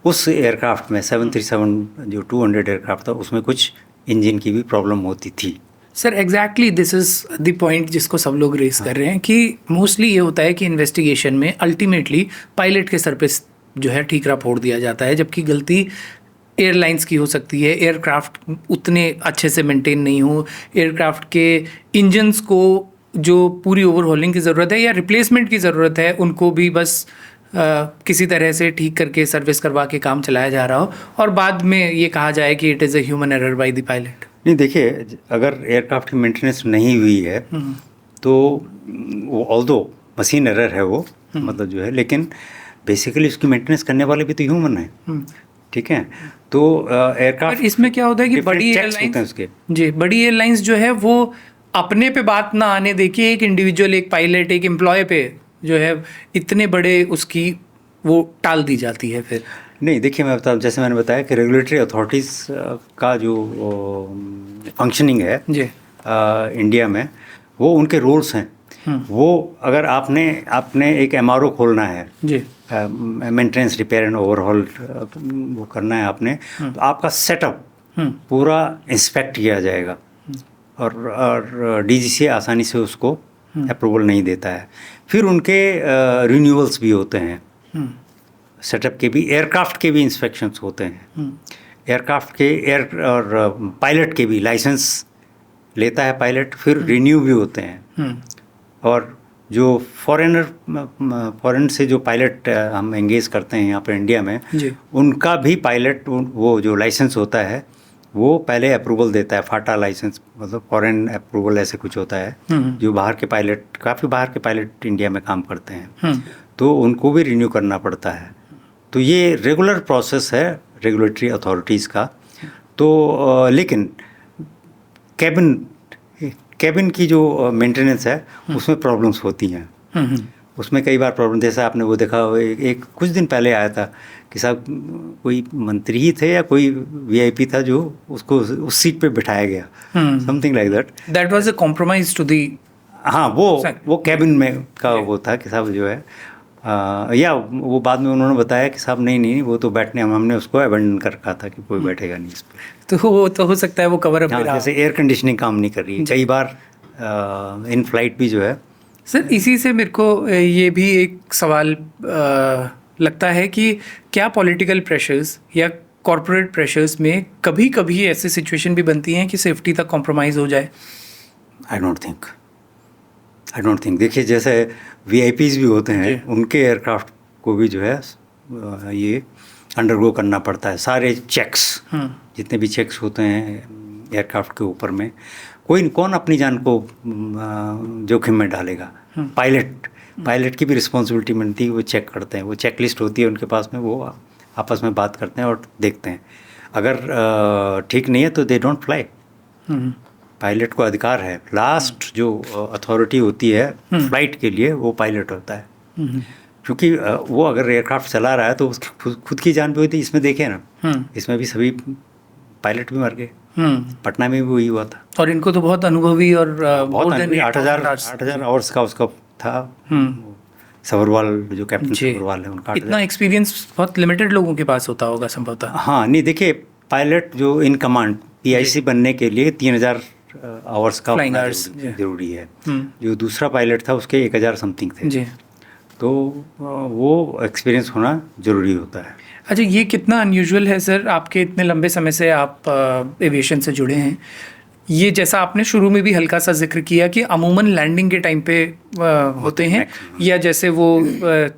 Speaker 1: उस एयरक्राफ्ट में 737 जो 200 एयरक्राफ्ट था, उसमें कुछ इंजन की भी प्रॉब्लम होती थी।
Speaker 2: Sir exactly this is the point जिसको सब लोग रेस कर रहे हैं कि मोस्टली ये होता है कि इन्वेस्टिगेशन में अल्टीमेटली पायलट के सर पे जो है ठीकरा फोड़ दिया जाता है, जबकि गलती एयरलाइंस की हो सकती है। एयरक्राफ्ट उतने अच्छे से मेंटेन नहीं हो, एयरक्राफ्ट के इंजन्स को जो पूरी ओवरहॉलिंग की ज़रूरत है या रिप्लेसमेंट की ज़रूरत है, उनको भी बस किसी तरह से ठीक करके सर्विस करवा के काम चलाया जा रहा हो, और बाद में ये कहा जाए कि it is a human error by the pilot.
Speaker 1: नहीं देखिए, अगर एयरक्राफ्ट की मेंटेनेंस नहीं हुई है तो वो ऑल्दो मशीन एरर है वो, मतलब जो है, लेकिन बेसिकली उसकी मेंटेनेंस करने वाले भी तो ह्यूमन है, ठीक है। तो एयरक्राफ्ट
Speaker 2: इसमें क्या होता है कि बड़ी एयरलाइंस, जी, बड़ी एयरलाइंस जो है वो अपने पे बात ना आने देखिए, एक इंडिविजुअल, एक पायलट, एक एम्प्लॉय पे जो है इतने बड़े उसकी वो टाल दी जाती है फिर।
Speaker 1: नहीं देखिए, मैं बता, जैसे मैंने बताया कि रेगुलेटरी अथॉरिटीज़ का जो फंक्शनिंग है
Speaker 2: जी
Speaker 1: इंडिया में, वो उनके रूल्स हैं। वो अगर आपने एक एमआरओ खोलना है
Speaker 2: जी,
Speaker 1: मेंटेनेंस, रिपेयर एंड ओवरहॉल वो करना है आपने, तो आपका सेटअप पूरा इंस्पेक्ट किया जाएगा, और डीजीसीए आसानी से उसको अप्रूवल नहीं देता है। फिर उनके रिन्यूअल्स भी होते हैं, सेटअप के भी, एयरक्राफ्ट के भी इंस्पेक्शंस होते हैं, एयरक्राफ्ट के और पायलट के भी लाइसेंस लेता है पायलट, फिर रिन्यू भी होते हैं। और जो फॉरेन से जो पायलट हम एंगेज करते हैं यहाँ पर इंडिया में, उनका भी पायलट वो जो लाइसेंस होता है वो पहले अप्रूवल देता है, फाटा लाइसेंस, मतलब फॉरेन अप्रूवल ऐसे कुछ होता है, जो बाहर के पायलट, काफ़ी बाहर के पायलट इंडिया में काम करते हैं, तो उनको भी रिन्यू करना पड़ता है। तो ये रेगुलर प्रोसेस है रेगुलेटरी अथॉरिटीज़ का। तो लेकिन कैबिन की जो मेंटेनेंस है उसमें प्रॉब्लम्स होती हैं। उसमें कई बार प्रॉब्लम, जैसा आपने वो देखा, एक कुछ दिन पहले आया था कि साहब कोई मंत्री ही थे या कोई वीआईपी था जो उसको उस सीट पे बिठाया गया, something like that
Speaker 2: was a compromise to दी।
Speaker 1: हाँ, वो कैबिन में का वो था कि साहब जो है या वो बाद में उन्होंने बताया कि साहब नहीं वो तो बैठने, हमने उसको अबेंडन कर रखा था कि कोई बैठेगा नहीं इस पर।
Speaker 2: तो वो तो हो सकता है वो कवर अप,
Speaker 1: जैसे एयर कंडीशनिंग काम नहीं कर रही है कई बार इन फ्लाइट भी जो है।
Speaker 2: सर इसी से मेरे को ये भी एक सवाल लगता है कि क्या पॉलिटिकल प्रेशर्स या कॉरपोरेट प्रेशर्स में कभी कभी ऐसी सिचुएशन भी बनती हैं कि सेफ्टी तक कॉम्प्रोमाइज़ हो जाए?
Speaker 1: आई डोंट थिंक देखिए, जैसे वीआईपीज़ भी होते हैं, उनके एयरक्राफ्ट को भी जो है ये अंडरगो करना पड़ता है, सारे चेक्स, जितने भी चेक्स होते हैं एयरक्राफ्ट के ऊपर में, कौन अपनी जान को जोखिम में डालेगा? पायलट की भी रिस्पॉन्सिबिलिटी बनती है, वो चेक करते हैं, वो चेक लिस्ट होती है उनके पास में, वो आपस में बात करते हैं और देखते हैं, अगर ठीक नहीं है तो दे डोंट फ्लाई। पायलट को अधिकार है, लास्ट जो अथॉरिटी होती है फ्लाइट के लिए वो पायलट होता है, क्योंकि वो अगर एयरक्राफ्ट चला रहा है तो उसकी खुद की जान भी होती है। इसमें देखें ना, इसमें भी सभी पायलट भी मर गए, पटना में भी वही हुआ था।
Speaker 2: और इनको तो बहुत अनुभवी और
Speaker 1: बहुत 8,000 आवर्स का उसका था, सबरवाल, जो कैप्टन सबरवाल है, उनका
Speaker 2: इतना एक्सपीरियंस बहुत लिमिटेड लोगों के पास होता होगा संभवतः।
Speaker 1: हाँ, नहीं देखिए, पायलट जो इन कमांड PIC बनने के लिए 3,000 आवर्स का जरूरी है। जो दूसरा पायलट था उसके 1,000 समथिंग थे जी। तो वो एक्सपीरियंस होना ज़रूरी होता है।
Speaker 2: अच्छा, ये कितना अनयूजुअल है सर, आपके इतने लंबे समय से आप एविएशन से जुड़े हैं, ये जैसा आपने शुरू में भी हल्का सा जिक्र किया कि अमूमन लैंडिंग के टाइम पे होते हैं, या जैसे वो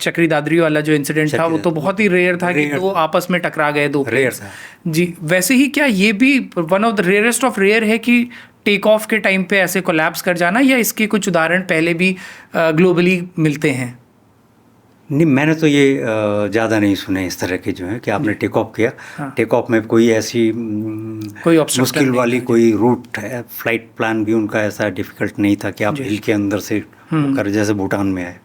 Speaker 2: चक्री दादरी वाला जो इंसिडेंट था वो तो बहुत ही रेयर था कि वो आपस में टकरा गए दो प्लेयर्स जी। वैसे ही क्या ये भी one of the rarest of rare है कि टेक ऑफ के टाइम पे ऐसे कोलैप्स कर जाना, या इसके कुछ उदाहरण पहले भी ग्लोबली मिलते हैं?
Speaker 1: नहीं, मैंने तो ये ज़्यादा नहीं सुने इस तरह के जो है कि आपने टेक ऑफ किया, टेक ऑफ में कोई ऐसी
Speaker 2: कोई
Speaker 1: मुश्किल वाली कोई रूट है, फ्लाइट प्लान भी उनका ऐसा डिफ़िकल्ट नहीं था कि आप हिल के अंदर से कर जैसे भूटान में आए,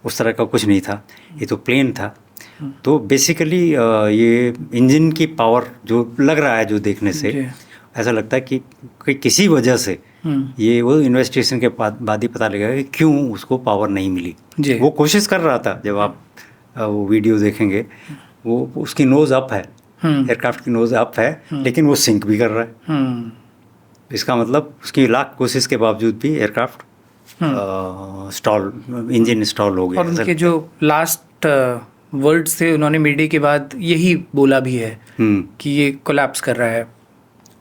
Speaker 1: उस तरह का कुछ नहीं था, ये तो प्लेन था। तो बेसिकली ये इंजन की पावर जो लग रहा है, जो देखने से ऐसा लगता है कि किसी वजह से ये वो इन्वेस्टिगेशन के बाद ही पता लगेगा कि क्यों उसको पावर नहीं मिली। वो कोशिश कर रहा था, जब आप वो वीडियो देखेंगे, वो उसकी नोज़ अप है, एयरक्राफ्ट की नोज़ अप है, लेकिन वो सिंक भी कर रहा है। इसका मतलब उसकी लाख कोशिश के बावजूद भी एयरक्राफ्ट इंजन स्टॉल हो गया।
Speaker 2: और उनके जो लास्ट वर्ड्स थे, उन्होंने मीडिया के बाद यही बोला भी है कि ये कोलैप्स कर रहा है।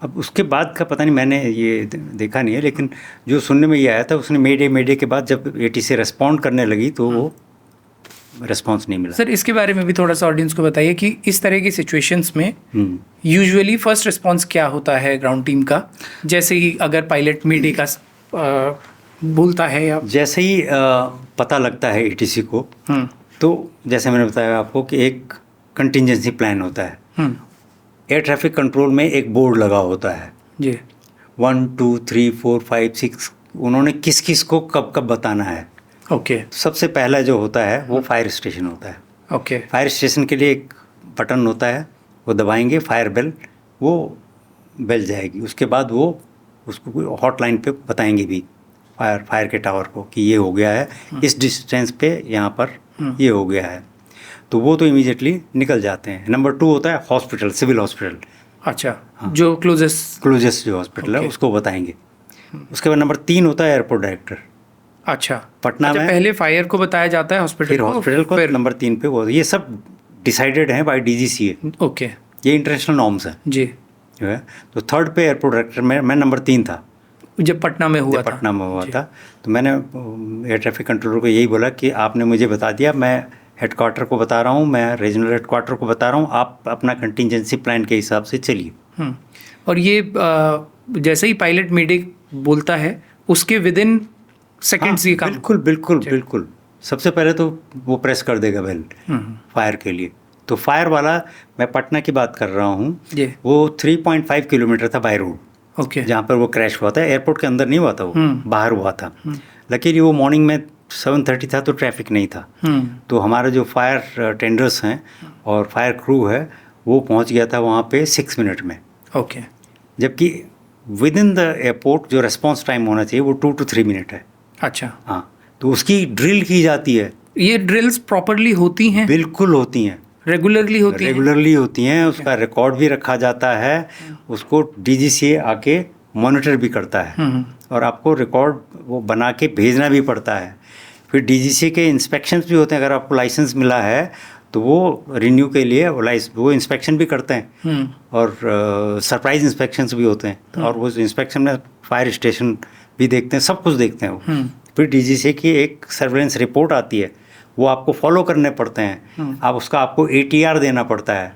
Speaker 1: अब उसके बाद का पता नहीं, मैंने ये देखा नहीं है, लेकिन जो सुनने में ये आया था, उसने मेडे के बाद जब ATC रिस्पॉन्ड करने लगी तो वो रिस्पांस नहीं मिला।
Speaker 2: सर इसके बारे में भी थोड़ा सा ऑडियंस को बताइए कि इस तरह की सिचुएशंस में यूजुअली फर्स्ट रिस्पांस क्या होता है ग्राउंड टीम का, जैसे ही अगर पायलट मीडे का बोलता है या
Speaker 1: जैसे ही पता लगता है ETC को, तो जैसे मैंने बताया आपको कि एक कंटिजेंसी प्लान होता है। एयर ट्रैफिक कंट्रोल में एक बोर्ड लगा होता है
Speaker 2: जी,
Speaker 1: 1 2 3 4 5 6, उन्होंने किस किस को कब कब बताना है।
Speaker 2: ओके
Speaker 1: सबसे पहला जो होता है वो फायर स्टेशन होता है।
Speaker 2: ओके
Speaker 1: फायर स्टेशन के लिए एक बटन होता है, वो दबाएंगे फायर बेल, वो बेल जाएगी। उसके बाद वो उसको हॉटलाइन पे बताएंगे भी फायर के टावर को कि ये हो गया है, इस डिस्टेंस पे यहाँ पर ये हो गया है, तो वो तो इमीडिएटली निकल जाते हैं। नंबर 2 होता है हॉस्पिटल, सिविल हॉस्पिटल।
Speaker 2: अच्छा, जो क्लोजेस्ट
Speaker 1: जो हॉस्पिटल है उसको बताएंगे। उसके बाद नंबर 3 होता है एयरपोर्ट डायरेक्टर।
Speaker 2: अच्छा,
Speaker 1: पटना में
Speaker 2: पहले फायर को बताया जाता है,
Speaker 1: फिर हॉस्पिटल को, फिर नंबर 3 पे वो, ये सब डिसाइडेड है बाय DGCA।
Speaker 2: ओके,
Speaker 1: ये इंटरनेशनल नॉर्म्स है
Speaker 2: जी।
Speaker 1: जो है। तो 3rd पे एयरपोर्ट डायरेक्टर, मैं नंबर 3 था
Speaker 2: जब पटना में हुआ
Speaker 1: था। तो मैंने एयर ट्रैफिक कंट्रोलर को यही बोला कि आपने मुझे बता दिया, मैं हेडक्वार्टर को बता रहा हूँ, मैं रीजनल हेडक्वार्टर को बता रहा हूँ, आप अपना कंटिजेंसी प्लान के हिसाब से चलिए।
Speaker 2: और ये जैसे ही पायलट मीडे बोलता है उसके विद इन सेकेंड्स ये काम।
Speaker 1: बिल्कुल। सबसे पहले तो वो प्रेस कर देगा बेल फायर के लिए। तो फायर वाला, मैं पटना की बात कर रहा हूँ, वो 3.5 किलोमीटर था बाय रोड,
Speaker 2: ओके,
Speaker 1: जहाँ पर वो क्रैश हुआ था। एयरपोर्ट के अंदर नहीं हुआ था, वो बाहर हुआ था। लकीली वो मॉर्निंग में 7:30 था, तो ट्रैफिक नहीं था। तो हमारे जो फायर टेंडर्स हैं और फायर क्रू है, वो पहुँच गया था वहाँ पे 6 मिनट में।
Speaker 2: ओके,
Speaker 1: जबकि विद इन द एयरपोर्ट जो रिस्पॉन्स टाइम होना चाहिए वो 2 to 3 मिनट है।
Speaker 2: अच्छा,
Speaker 1: हाँ, तो उसकी ड्रिल की जाती है।
Speaker 2: ये ड्रिल्स प्रॉपरली होती हैं?
Speaker 1: बिल्कुल होती हैं,
Speaker 2: रेगुलरली होती हैं।
Speaker 1: उसका रिकॉर्ड भी रखा जाता है, उसको DGCA आके मॉनिटर भी करता है, और आपको रिकॉर्ड वो बना के भेजना भी पड़ता है। फिर DGCA के इंस्पेक्शंस भी होते हैं। अगर आपको लाइसेंस मिला है तो वो रिन्यू के लिए वो इंस्पेक्शन भी करते हैं, और सरप्राइज इंस्पेक्शंस भी होते हैं, और वो इंस्पेक्शन में फायर स्टेशन भी देखते हैं, सब कुछ देखते हैं वो। फिर DGCA की एक सर्वेलेंस रिपोर्ट आती है, वो आपको फॉलो करने पड़ते हैं। आपको ATR देना पड़ता है,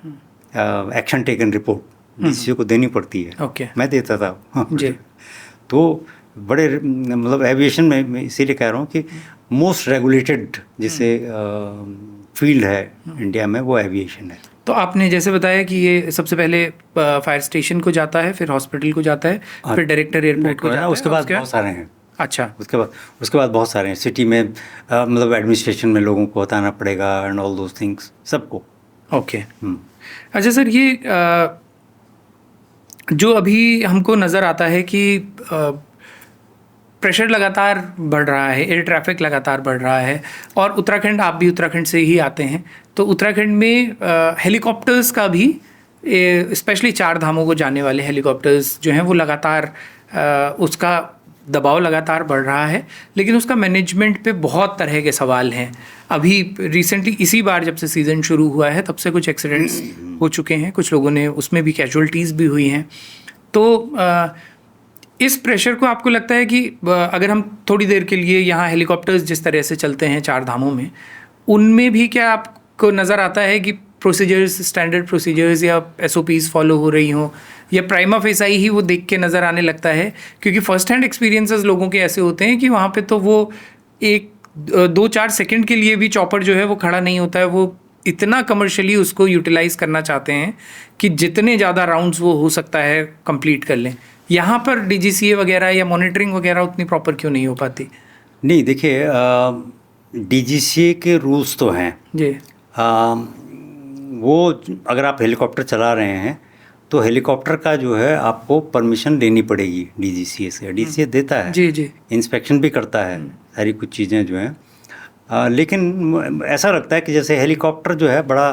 Speaker 1: एक्शन टेकन रिपोर्ट DGCA को देनी पड़ती है।
Speaker 2: ओके,
Speaker 1: मैं देता था
Speaker 2: जी।
Speaker 1: तो बड़े, मतलब एविएशन में मैं इसीलिए कह रहा हूँ कि मोस्ट रेगुलेटेड जिसे फील्ड है इंडिया में, वो एविएशन है।
Speaker 2: तो आपने जैसे बताया कि ये सबसे पहले फायर स्टेशन को जाता है, फिर हॉस्पिटल को जाता है, फिर डायरेक्टर एयरपोर्ट को जाता है,
Speaker 1: उसके बाद बहुत सारे हैं।
Speaker 2: अच्छा,
Speaker 1: उसके बाद बहुत सारे हैं सिटी में, मतलब एडमिनिस्ट्रेशन में लोगों को बताना पड़ेगा एंड ऑल दोज थिंग्स सबको।
Speaker 2: ओके। अच्छा सर, ये जो अभी हमको नज़र आता है कि प्रेशर लगातार बढ़ रहा है, एयर ट्रैफिक लगातार बढ़ रहा है, और उत्तराखंड, आप भी उत्तराखंड से ही आते हैं, तो उत्तराखंड में हेलीकॉप्टर्स का भी, स्पेशली 4 धामों को जाने वाले हेलीकॉप्टर्स जो हैं वो लगातार उसका दबाव लगातार बढ़ रहा है, लेकिन उसका मैनेजमेंट पे बहुत तरह के सवाल हैं। अभी रिसेंटली इसी बार जब से सीज़न शुरू हुआ है तब से कुछ एक्सीडेंट्स हो चुके हैं, कुछ लोगों ने उसमें भी कैजुअल्टीज़ भी हुई हैं। तो इस प्रेशर को आपको लगता है कि अगर हम थोड़ी देर के लिए यहाँ हेलीकॉप्टर्स जिस तरह से चलते हैं 4 धामों में, उनमें भी क्या आपको नज़र आता है कि प्रोसीजर्स, स्टैंडर्ड प्रोसीजर्स या SOPs फॉलो हो रही हों, या प्राइमा फेसाई ही वो देख के नज़र आने लगता है? क्योंकि फ़र्स्ट हैंड एक्सपीरियंसेस लोगों के ऐसे होते हैं कि वहाँ पे तो वो 1-2-4 सेकंड के लिए भी चॉपर जो है वो खड़ा नहीं होता है, वो इतना कमर्शियली उसको यूटिलाइज़ करना चाहते हैं कि जितने ज़्यादा राउंड्स वो हो सकता है कंप्लीट कर लें। यहाँ पर DGCA वगैरह या मॉनिटरिंग वगैरह उतनी प्रॉपर क्यों नहीं हो पाती?
Speaker 1: नहीं, देखिए, DGCA के रूल्स तो हैं
Speaker 2: जी।
Speaker 1: वो अगर आप हेलीकॉप्टर चला रहे हैं तो हेलीकॉप्टर का जो है आपको परमिशन लेनी पड़ेगी DGCA से। DGCA देता है, जी, इंस्पेक्शन भी करता है, सारी कुछ चीज़ें जो हैं। लेकिन ऐसा लगता है कि जैसे हेलीकॉप्टर जो है बड़ा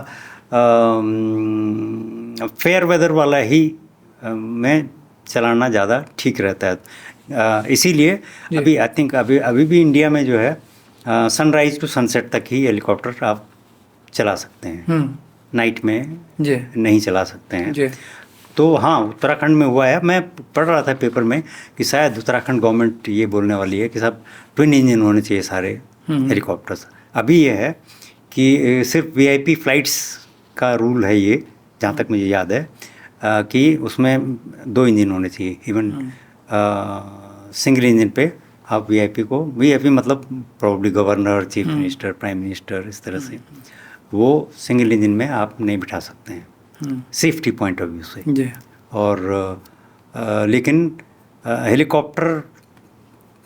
Speaker 1: फेयर वेदर वाला ही में चलाना ज़्यादा ठीक रहता है। इसीलिए अभी आई थिंक अभी भी इंडिया में जो है सनराइज़ टू सनसेट तक ही हेलीकॉप्टर आप चला सकते हैं, नाइट में नहीं चला सकते हैं। तो हाँ, उत्तराखंड में हुआ है। मैं पढ़ रहा था पेपर में कि शायद उत्तराखंड गवर्नमेंट ये बोलने वाली है कि सब ट्विन इंजन होने चाहिए सारे हेलीकॉप्टर्स। अभी ये है कि सिर्फ वीआईपी फ़्लाइट्स का रूल है ये, जहाँ तक मुझे याद है, कि उसमें 2 इंजन होने चाहिए। इवन सिंगल इंजन पे आप वीआईपी मतलब probably governor, chief minister, prime minister, इस तरह से वो सिंगल इंजन में आप नहीं बिठा सकते हैं सेफ्टी पॉइंट ऑफ व्यू से। और लेकिन हेलीकॉप्टर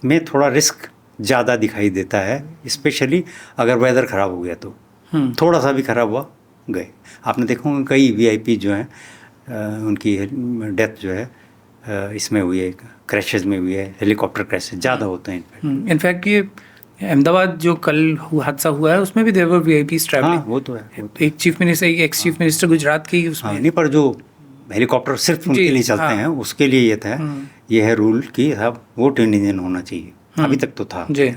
Speaker 1: में थोड़ा रिस्क ज़्यादा दिखाई देता है, स्पेशली अगर वेदर ख़राब हो गया तो। थोड़ा सा भी ख़राब हुआ गए। आपने देखा होगा कई वीआईपी जो हैं उनकी डेथ जो है इसमें हुई है, क्रैशेस में हुई है, हेलीकॉप्टर क्रैशेस ज़्यादा होते हैं।
Speaker 2: इनफैक्ट ये अहमदाबाद जो कल हादसा हुआ है उसमें भी देवर वीआईपीज ट्रैवलिंग।
Speaker 1: हाँ, वो तो है।
Speaker 2: एक चीफ मिनिस्टर, एक एक्स चीफ मिनिस्टर गुजरात की उसमें।
Speaker 1: हाँ, नहीं, पर जो हेलीकॉप्टर सिर्फ उनके लिए चलते हैं उसके लिए ये था, ये है रूल कि अब वो ट्विन इंजन होना चाहिए। अभी तक तो था
Speaker 2: जी,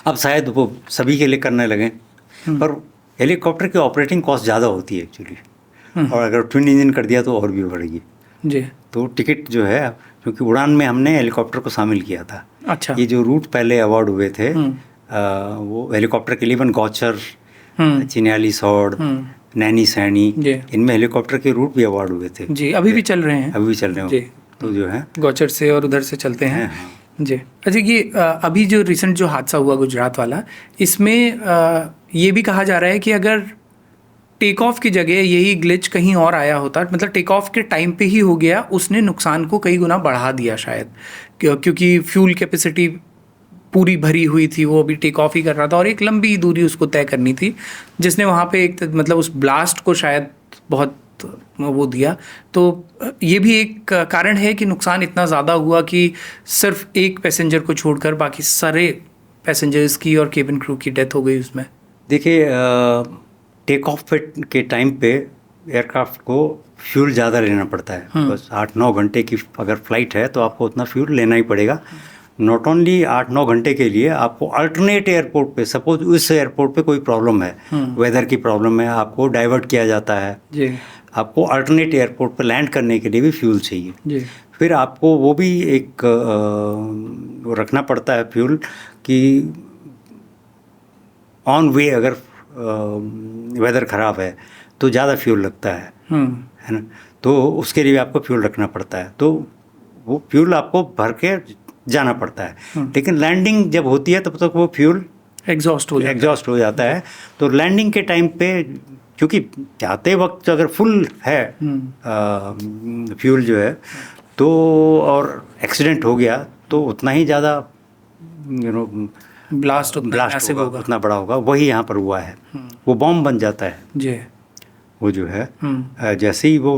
Speaker 1: अब शायद वो सभी के लिए करने लगे। पर हेलीकॉप्टर की ऑपरेटिंग कॉस्ट ज़्यादा होती है एक्चुअली, और अगर ट्विन इंजन कर दिया तो और भी बढ़ेगी
Speaker 2: जी।
Speaker 1: तो टिकट जो है, क्योंकि उड़ान में हमने हेलीकॉप्टर को शामिल किया था।
Speaker 2: अच्छा।
Speaker 1: ये जो रूट पहले अवार्ड हुए थे वो हेलीकॉप्टर के लिए, इवन गौचर, चिन्याली सौड़, नैनी सैनी, इनमें हेलीकॉप्टर के रूट भी अवार्ड हुए थे
Speaker 2: जी। अभी भी चल रहे हैं।
Speaker 1: अभी भी चल रहे हैं तो जो है
Speaker 2: गौचर से और उधर से चलते हैं। जी। अच्छा, ये अभी जो रिसेंट जो हादसा हुआ गुजरात वाला, इसमें ये भी कहा जा रहा है कि अगर टेक ऑफ की जगह यही ग्लिच कहीं और आया होता, मतलब टेक ऑफ के टाइम पे ही हो गया, उसने नुकसान को कई गुना बढ़ा दिया शायद, क्योंकि फ्यूल कैपेसिटी पूरी भरी हुई थी, वो अभी टेक ऑफ ही कर रहा था और एक लंबी दूरी उसको तय करनी थी, जिसने वहाँ पे एक मतलब उस ब्लास्ट को शायद बहुत वो दिया। तो ये भी एक कारण है कि नुकसान इतना ज़्यादा हुआ कि सिर्फ एक पैसेंजर को छोड़कर बाकी सारे पैसेंजर्स की और केबिन क्रू की डेथ हो गई उसमें।
Speaker 1: देखिए, टेक ऑफ के टाइम पे एयरक्राफ्ट को फ्यूल ज़्यादा लेना पड़ता है। बस 8-9 घंटे की अगर फ़्लाइट है तो आपको उतना फ्यूल लेना ही पड़ेगा। नॉट ओनली 8-9 घंटे के लिए, आपको अल्टरनेट एयरपोर्ट पे, सपोज उस एयरपोर्ट पे कोई प्रॉब्लम है, वेदर की प्रॉब्लम है, आपको डाइवर्ट किया जाता है
Speaker 2: जी। आपको
Speaker 1: अल्टरनेट एयरपोर्ट पे लैंड करने के लिए भी फ्यूल चाहिए
Speaker 2: जी।
Speaker 1: फिर आपको वो भी एक वो रखना पड़ता है फ्यूल कि ऑन वे अगर वेदर ख़राब है तो ज़्यादा फ्यूल लगता है ना, तो उसके लिए आपको फ्यूल रखना पड़ता है, तो वो फ्यूल आपको भर के जाना पड़ता है। लेकिन लैंडिंग जब होती है तब तक वो फ्यूल एग्जॉस्ट हो जाता है। तो लैंडिंग के टाइम पे, क्योंकि जाते वक्त अगर फुल है फ्यूल जो है, तो और एक्सीडेंट हो गया तो उतना ही ज़्यादा ब्लास्ट होगा, उतना बड़ा होगा। वही यहाँ पर हुआ है, वो बॉम्ब बन जाता है
Speaker 2: जी।
Speaker 1: वो जो है जैसे ही वो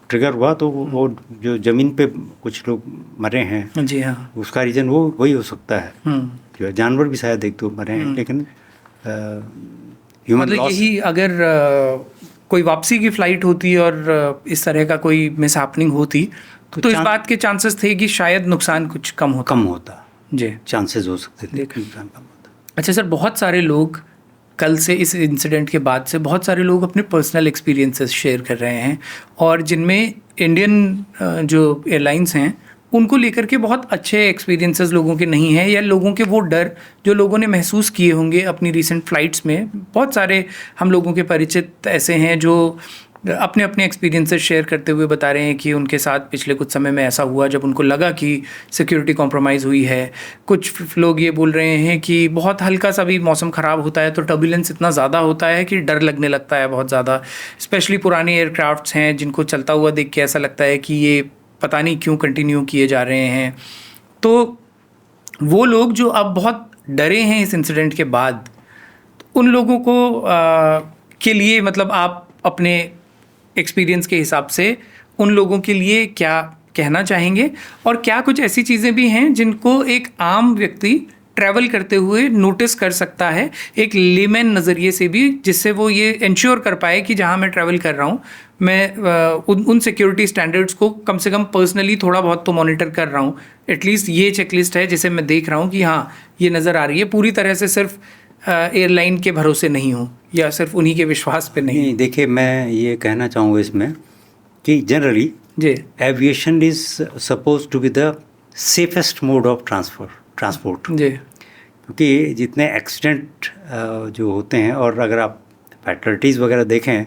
Speaker 1: ट्रिगर हुआ तो वो जो ज़मीन पे कुछ लोग मरे हैं
Speaker 2: जी हाँ,
Speaker 1: उसका रीज़न वो वही हो सकता है। जो जानवर भी शायद 1-2 मरे हैं, लेकिन ह्यूमन लॉस,
Speaker 2: यही अगर कोई वापसी की फ़्लाइट होती और इस तरह का कोई मिसहैपनिंग होती तो इस बात के चांसेस थे कि शायद नुकसान कुछ कम होता जी,
Speaker 1: चांसेस हो सकते थे, नुकसान कम होता।
Speaker 2: अच्छा सर, बहुत सारे लोग कल से, इस इंसिडेंट के बाद से बहुत सारे लोग अपने पर्सनल एक्सपीरियंसेस शेयर कर रहे हैं, और जिनमें इंडियन जो एयरलाइंस हैं उनको लेकर के बहुत अच्छे एक्सपीरियंसेस लोगों के नहीं हैं, या लोगों के वो डर जो लोगों ने महसूस किए होंगे अपनी रीसेंट फ़्लाइट्स में। बहुत सारे हम लोगों के परिचित ऐसे हैं जो अपने अपने एक्सपीरियंसेस शेयर करते हुए बता रहे हैं कि उनके साथ पिछले कुछ समय में ऐसा हुआ जब उनको लगा कि सिक्योरिटी कॉम्प्रोमाइज़ हुई है। कुछ लोग ये बोल रहे हैं कि बहुत हल्का सा भी मौसम ख़राब होता है तो टर्बुलेंस इतना ज़्यादा होता है कि डर लगने लगता है बहुत ज़्यादा। स्पेशली पुराने एयरक्राफ्ट्स हैं जिनको चलता हुआ देख के ऐसा लगता है कि ये पता नहीं क्यों कंटिन्यू किए जा रहे हैं। तो वो लोग जो अब बहुत डरे हैं इस इंसिडेंट के बाद, उन लोगों को के लिए मतलब आप अपने एक्सपीरियंस के हिसाब से उन लोगों के लिए क्या कहना चाहेंगे, और क्या कुछ ऐसी चीज़ें भी हैं जिनको एक आम व्यक्ति ट्रैवल करते हुए नोटिस कर सकता है एक लेमैन नज़रिए से भी, जिससे वो ये इंश्योर कर पाए कि जहाँ मैं ट्रैवल कर रहा हूँ मैं उन सिक्योरिटी स्टैंडर्ड्स को कम से कम पर्सनली थोड़ा बहुत तो मॉनिटर कर रहा हूँ। एटलीस्ट ये चेकलिस्ट है जिसे मैं देख रहा हूँ कि हाँ ये नज़र आ रही है, पूरी तरह से सिर्फ एयरलाइन के भरोसे नहीं हूँ या सिर्फ उन्हीं के विश्वास पे नहीं।
Speaker 1: देखिए, मैं ये कहना चाहूँगा इसमें कि जनरली
Speaker 2: जी,
Speaker 1: aviation is suppose to be the safest mode of transport जी, क्योंकि जितने एक्सीडेंट जो होते हैं, और अगर आप फैटलिटीज़ वगैरह देखें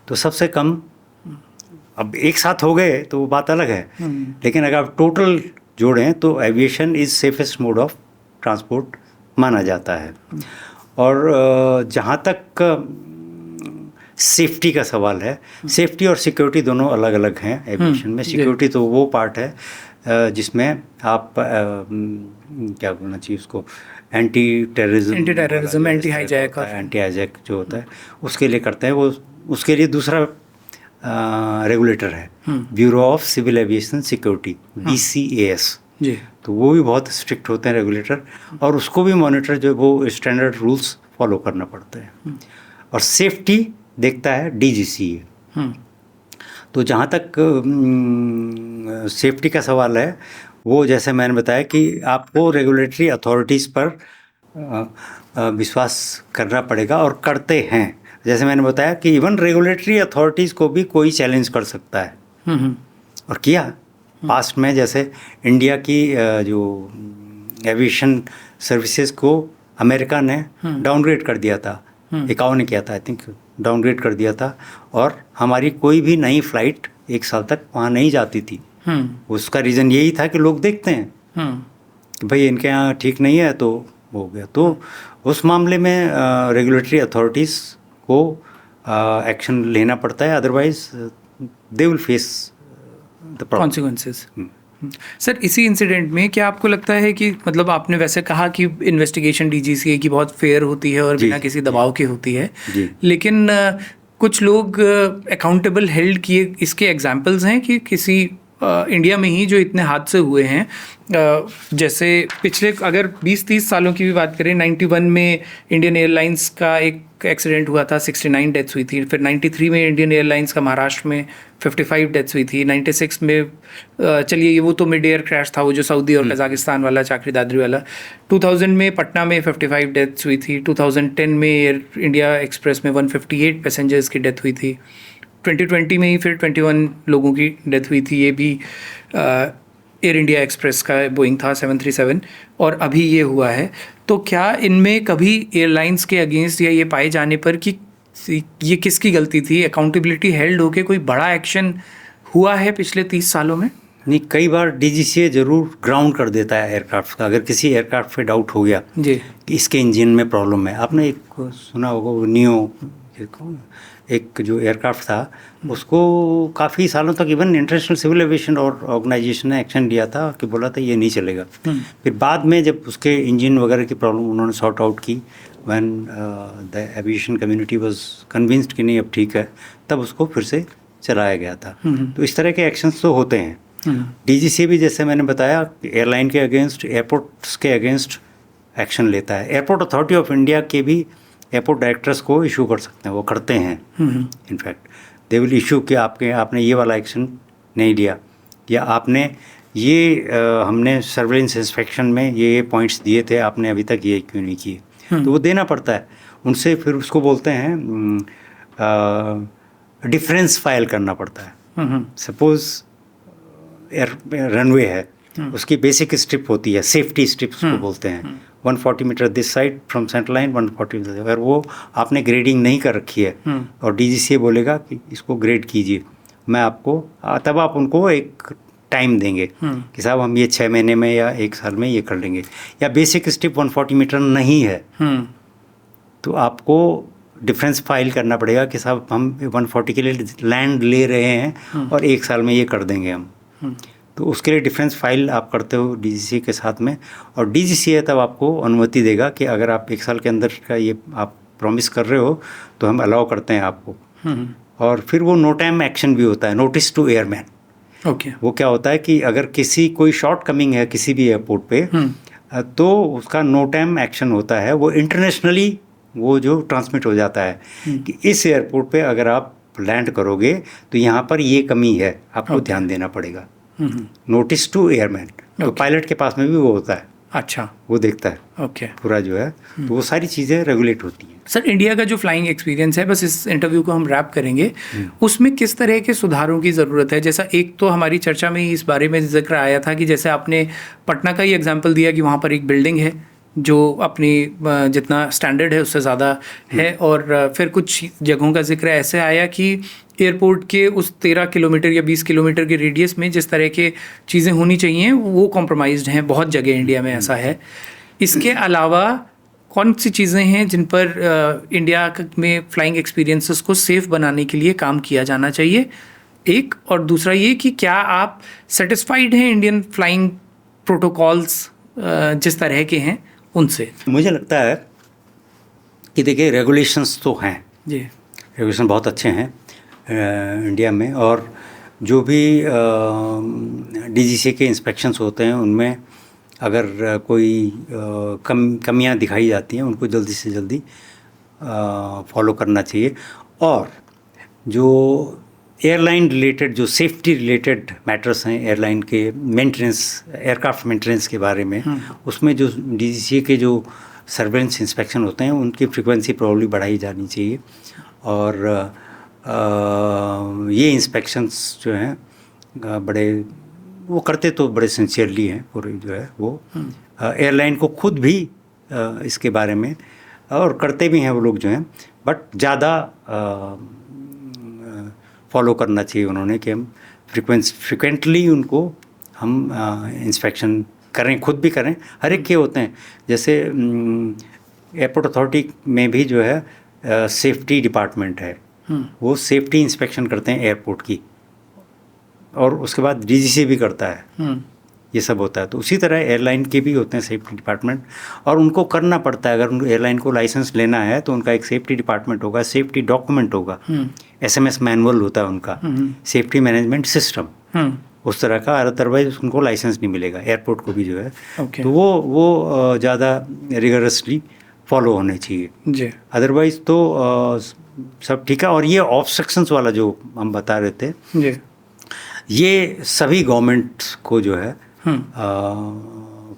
Speaker 1: तो सबसे कम, अब एक साथ हो गए तो वो बात अलग है, लेकिन अगर आप टोटल जोड़ें तो aviation is safest mode of transport माना जाता है। और जहाँ तक सेफ्टी का सवाल है, सेफ्टी और सिक्योरिटी दोनों अलग अलग हैं एविएशन में। सिक्योरिटी तो वो पार्ट है जिसमें आप क्या बोलना चाहिए उसको, एंटी टेररिज्म,
Speaker 2: एंटी हाईजैक
Speaker 1: जो होता है उसके लिए करते हैं। वो उसके लिए दूसरा रेगुलेटर है, bureau of civil aviation security, BCAS
Speaker 2: जी।
Speaker 1: तो वो भी बहुत स्ट्रिक्ट होते हैं रेगुलेटर, और उसको भी मॉनिटर जो वो स्टैंडर्ड रूल्स फॉलो करना पड़ता है। और सेफ्टी देखता है DGCA। तो जहाँ तक सेफ्टी का सवाल है, वो जैसे मैंने बताया कि आपको रेगुलेटरी अथॉरिटीज़ पर विश्वास करना पड़ेगा, और करते हैं। जैसे मैंने बताया कि इवन रेगुलेटरी अथॉरिटीज़ को भी कोई चैलेंज कर सकता है, और किया पास्ट में। जैसे इंडिया की जो एविएशन सर्विसेज को अमेरिका ने डाउनग्रेड कर दिया था, ICAO ने किया था, आई थिंक डाउनग्रेड कर दिया था, और हमारी कोई भी नई फ्लाइट 1 साल तक वहाँ नहीं जाती थी। उसका रीज़न यही था कि लोग देखते हैं कि भाई इनके यहाँ ठीक नहीं है, तो हो गया। तो उस मामले में रेगुलेटरी अथॉरिटीज़ को एक्शन लेना पड़ता है, otherwise they will face the
Speaker 2: consequences. Sir, इसी इंसिडेंट में क्या आपको लगता है कि मतलब आपने वैसे कहा कि इन्वेस्टिगेशन DGCA की बहुत फेयर होती है और बिना किसी दबाव की होती है, लेकिन कुछ लोग अकाउंटेबल हेल्ड किए, इसके एग्जांपल्स हैं कि किसी इंडिया में ही जो इतने हादसे हुए हैं, जैसे पिछले अगर 20-30 सालों की भी बात करें, 91 में इंडियन एयरलाइंस का एक एक्सीडेंट हुआ था, 69 डेथ्स हुई थी। फिर 93 में इंडियन एयरलाइंस का महाराष्ट्र में 55 डेथ्स हुई थी। 96 में चलिए वो तो मिड एयर क्रैश था, वो जो सऊदी और कजाकिस्तान वाला, चाकरी दादरी वाला। 2000 में पटना में 55 डेथ्स हुई थी। 2010 में एयर इंडिया एक्सप्रेस में 158 पैसेंजर्स की डेथ हुई थी। 2020 में ही फिर 21 लोगों की डेथ हुई थी, ये भी एयर इंडिया एक्सप्रेस का बोइंग था 737, और अभी ये हुआ है। तो क्या इनमें कभी एयरलाइंस के अगेंस्ट या ये पाए जाने पर कि ये किसकी गलती थी, अकाउंटेबिलिटी हेल्ड होके कोई बड़ा एक्शन हुआ है पिछले 30 सालों में?
Speaker 1: नहीं, कई बार DGCA ज़रूर ग्राउंड कर देता है एयरक्राफ्ट का। अगर किसी एयरक्राफ्ट पे डाउट हो गया
Speaker 2: जी
Speaker 1: कि इसके इंजन में प्रॉब्लम है, आपने एक सुना होगा वो नियो, एक जो एयरक्राफ्ट था, उसको काफ़ी सालों तक इवन इंटरनेशनल सिविल एविएशन और ऑर्गेनाइजेशन ने एक्शन लिया था कि बोला था ये नहीं चलेगा। फिर बाद में जब उसके इंजन वगैरह की प्रॉब्लम उन्होंने सॉर्ट आउट की, when the aviation community was convinced कि नहीं अब ठीक है, तब उसको फिर से चलाया गया था। तो इस तरह के एक्शंस तो होते हैं। DGCA भी जैसे मैंने बताया एयरलाइन के अगेंस्ट, एयरपोर्ट्स के अगेंस्ट एक्शन लेता है। एयरपोर्ट अथॉरिटी ऑफ इंडिया के भी एयरपोर्ट डायरेक्टर्स को इशू कर सकते हैं, वो करते हैं। इनफैक्ट दे विल इशू कि आपने ये वाला एक्शन नहीं लिया, या आपने ये हमने सर्वेलेंस इंस्पेक्शन में ये पॉइंट्स दिए थे, आपने अभी तक ये क्यों नहीं किए। तो वो देना पड़ता है उनसे। फिर उसको बोलते हैं डिफरेंस फाइल करना पड़ता है। सपोज रनवे है, उसकी बेसिक स्ट्रिप होती है, सेफ्टी स्ट्रिप उसको बोलते हैं, 140 metre this side from centre line, 140 metre. अगर वो आपने ग्रेडिंग नहीं कर रखी है और DGCA बोलेगा कि इसको ग्रेड कीजिए, मैं आपको, तब आप उनको एक टाइम देंगे कि साहब हम ये 6 महीने में या 1 साल में ये कर लेंगे। या बेसिक स्ट्रिप 140 मीटर नहीं है तो आपको डिफरेंस फाइल करना पड़ेगा कि साहब हम 140 के लिए लैंड ले रहे हैं और 1 साल में ये कर देंगे हम। तो उसके लिए डिफरेंस फाइल आप करते हो DGCA के साथ में, और DGCA तब आपको अनुमति देगा कि अगर आप 1 साल के अंदर का ये आप प्रॉमिस कर रहे हो तो हम अलाउ करते हैं आपको। और फिर वो नो टाइम एक्शन भी होता है, नोटिस टू एयरमैन। वो क्या होता है कि अगर कोई शॉर्ट कमिंग है किसी भी एयरपोर्ट पे, तो उसका नो टाइम एक्शन होता है। वो इंटरनेशनली वो जो ट्रांसमिट हो जाता है कि इस एयरपोर्ट पे अगर आप लैंड करोगे तो यहाँ पर ये कमी है, आपको ध्यान देना पड़ेगा। नोटिस टू एयरमैन, तो पायलट के पास में भी वो होता है।
Speaker 2: अच्छा,
Speaker 1: वो देखता है पूरा जो है, तो वो सारी चीज़ें रेगुलेट होती हैं।
Speaker 2: सर, इंडिया का जो फ्लाइंग एक्सपीरियंस है, बस इस इंटरव्यू को हम रैप करेंगे, उसमें किस तरह के सुधारों की ज़रूरत है? जैसा एक तो हमारी चर्चा में इस बारे में जिक्र आया था कि जैसे आपने पटना का ही एग्जांपल दिया कि वहाँ पर एक बिल्डिंग है जो अपनी जितना स्टैंडर्ड है उससे ज़्यादा है। और फिर कुछ जगहों का जिक्र ऐसे आया कि एयरपोर्ट के उस 13 किलोमीटर या 20 किलोमीटर के रेडियस में जिस तरह के चीज़ें होनी चाहिए वो कॉम्प्रोमाइज्ड हैं, बहुत जगह इंडिया में ऐसा है। इसके अलावा कौन सी चीज़ें हैं जिन पर इंडिया में फ़्लाइंग एक्सपीरियंसेस को सेफ़ बनाने के लिए काम किया जाना चाहिए, एक, और दूसरा ये कि क्या आप सेटिस्फाइड हैं इंडियन फ्लाइंग प्रोटोकॉल्स जिस तरह के हैं उनसे?
Speaker 1: मुझे लगता है कि देखिए रेगुलेशंस तो हैं
Speaker 2: जी,
Speaker 1: रेगुलेशन बहुत अच्छे हैं इंडिया में, और जो भी डीजीसीए के इंस्पेक्शंस होते हैं उनमें अगर कोई कमियां दिखाई जाती हैं उनको जल्दी से जल्दी फॉलो करना चाहिए। और जो एयरलाइन रिलेटेड जो सेफ्टी रिलेटेड मैटर्स हैं एयरलाइन के मेंटेनेंस, एयरक्राफ्ट मेंटेनेंस के बारे में, उसमें जो डीजीसीए के जो सर्वेलेंस इंस्पेक्शन होते हैं उनकी फ्रीक्वेंसी प्रॉब्ली बढ़ाई जानी चाहिए। और ये इंस्पेक्शंस जो हैं बड़े वो करते तो बड़े सिंसियरली हैं पूरे जो है वो एयरलाइन को खुद भी इसके बारे में और करते भी हैं वो लोग जो हैं, बट ज़्यादा फॉलो करना चाहिए उन्होंने कि हम फ्रिक्वेंटली उनको हम इंस्पेक्शन करें, खुद भी करें, हर एक के होते हैं। जैसे एयरपोर्ट अथॉरिटी में भी जो है सेफ्टी डिपार्टमेंट है, वो सेफ्टी इंस्पेक्शन करते हैं एयरपोर्ट की, और उसके बाद डीजीसी भी करता है, ये सब होता है। तो उसी तरह एयरलाइन के भी होते हैं सेफ्टी डिपार्टमेंट, और उनको करना पड़ता है। अगर उनको एयरलाइन को लाइसेंस लेना है तो उनका एक सेफ्टी डिपार्टमेंट होगा, सेफ्टी डॉक्यूमेंट होगा, SMS मैनुअल होता है उनका, सेफ्टी मैनेजमेंट सिस्टम, उस तरह का, अदरवाइज उनको लाइसेंस नहीं मिलेगा एयरपोर्ट को भी जो है। तो वो ज़्यादा रिगरसली फॉलो होने चाहिए
Speaker 2: जी,
Speaker 1: अदरवाइज तो सब ठीक है। और ये ऑब्स्ट्रक्शंस वाला जो हम बता रहे थे
Speaker 2: जी,
Speaker 1: ये सभी गवर्नमेंट्स को जो है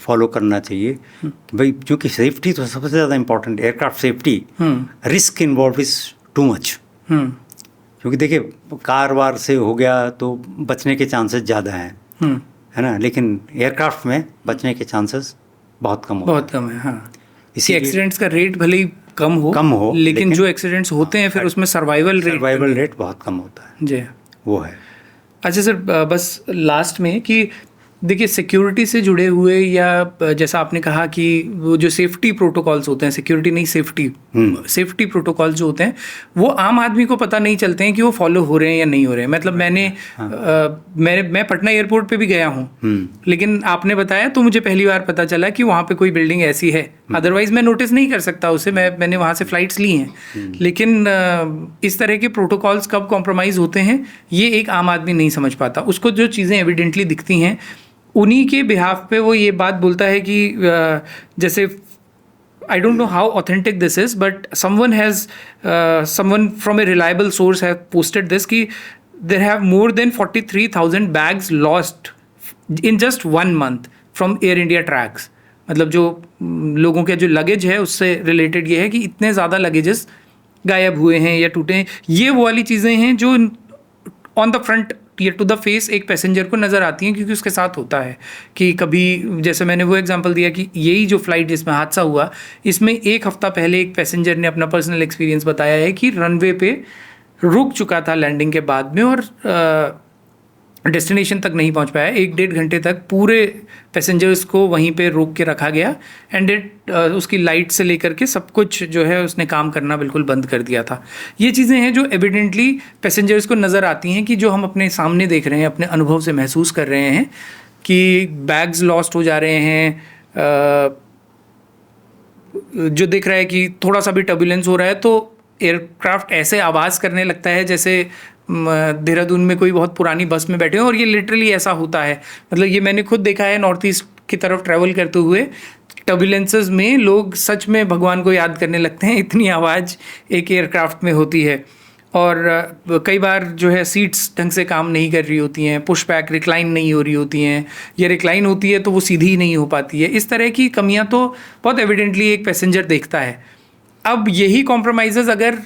Speaker 1: फॉलो करना चाहिए कि भाई, क्योंकि सेफ्टी तो सबसे ज़्यादा important, aircraft safety, risk involve is too much. क्योंकि देखिए कार वार से हो गया तो बचने के चांसेस ज़्यादा हैं, है ना, लेकिन एयरक्राफ्ट में बचने के चांसेस बहुत कम
Speaker 2: है। हाँ, इसी एक्सीडेंट्स का रेट भले ही कम हो लेकिन जो एक्सीडेंट्स होते हैं फिर उसमें सर्वाइवल
Speaker 1: रेट बहुत कम होता है
Speaker 2: जी,
Speaker 1: वो है।
Speaker 2: अच्छा सर, बस लास्ट में कि देखिए सिक्योरिटी से जुड़े हुए या जैसा आपने कहा कि वो जो सेफ्टी प्रोटोकॉल्स होते हैं, सिक्योरिटी नहीं सेफ्टी प्रोटोकॉल्स जो होते हैं वो आम आदमी को पता नहीं चलते हैं कि वो फॉलो हो रहे हैं या नहीं हो रहे हैं। मतलब मैं पटना एयरपोर्ट पे भी गया हूँ, लेकिन आपने बताया तो मुझे पहली बार पता चला कि वहाँ पे कोई बिल्डिंग ऐसी है, अदरवाइज मैं नोटिस नहीं कर सकता उसे। मैंने वहाँ से फ़्लाइट्स ली हैं, लेकिन इस तरह के प्रोटोकॉल्स कब कॉम्प्रोमाइज़ होते हैं ये एक आम आदमी नहीं समझ पाता। उसको जो चीज़ें एविडेंटली दिखती हैं उन्हीं के बिहाफ पे वो ये बात बोलता है कि जैसे I don't know how authentic this is, but someone from a reliable source have posted this कि there have more than 43,000 bags lost in just 1 month from Air India tracks। मतलब जो लोगों के जो लगेज है उससे रिलेटेड ये है कि इतने ज़्यादा लगेजेस गायब हुए हैं या टूटे हैं। ये वो वाली चीज़ें हैं जो on the front to the face एक पैसेंजर को नज़र आती हैं, क्योंकि उसके साथ होता है कि कभी, जैसे मैंने वो एग्जांपल दिया कि यही जो फ्लाइट जिसमें हादसा हुआ, इसमें 1 हफ्ता पहले एक पैसेंजर ने अपना पर्सनल एक्सपीरियंस बताया है कि रनवे पे रुक चुका था लैंडिंग के बाद में और डेस्टिनेशन तक नहीं पहुंच पाया। 1-1.5 घंटे तक पूरे पैसेंजर्स को वहीं पे रोक के रखा गया, एंड उसकी लाइट से लेकर के सब कुछ जो है उसने काम करना बिल्कुल बंद कर दिया था। ये चीज़ें हैं जो एविडेंटली पैसेंजर्स को नज़र आती हैं कि जो हम अपने सामने देख रहे हैं, अपने अनुभव से महसूस कर रहे हैं कि बैग्स लॉस्ट हो जा रहे हैं। जो दिख रहा है कि थोड़ा सा भी टर्बुलेंस हो रहा है तो एयरक्राफ्ट ऐसे आवाज़ करने लगता है जैसे देहरादून में कोई बहुत पुरानी बस में बैठे हो, और ये लिटरली ऐसा होता है। मतलब ये मैंने खुद देखा है नॉर्थ ईस्ट की तरफ ट्रैवल करते हुए, टर्बुलेंसेस में लोग सच में भगवान को याद करने लगते हैं, इतनी आवाज़ एक एयरक्राफ्ट में होती है। और कई बार जो है सीट्स ढंग से काम नहीं कर रही होती हैं, पुश बैक रिक्लाइन नहीं हो रही होती हैं, या रिक्लाइन होती है तो वो सीधी ही नहीं हो पाती है। इस तरह की कमियां तो बहुत एविडेंटली एक पैसेंजर देखता है। अब यही कॉम्प्रोमाइज़ अगर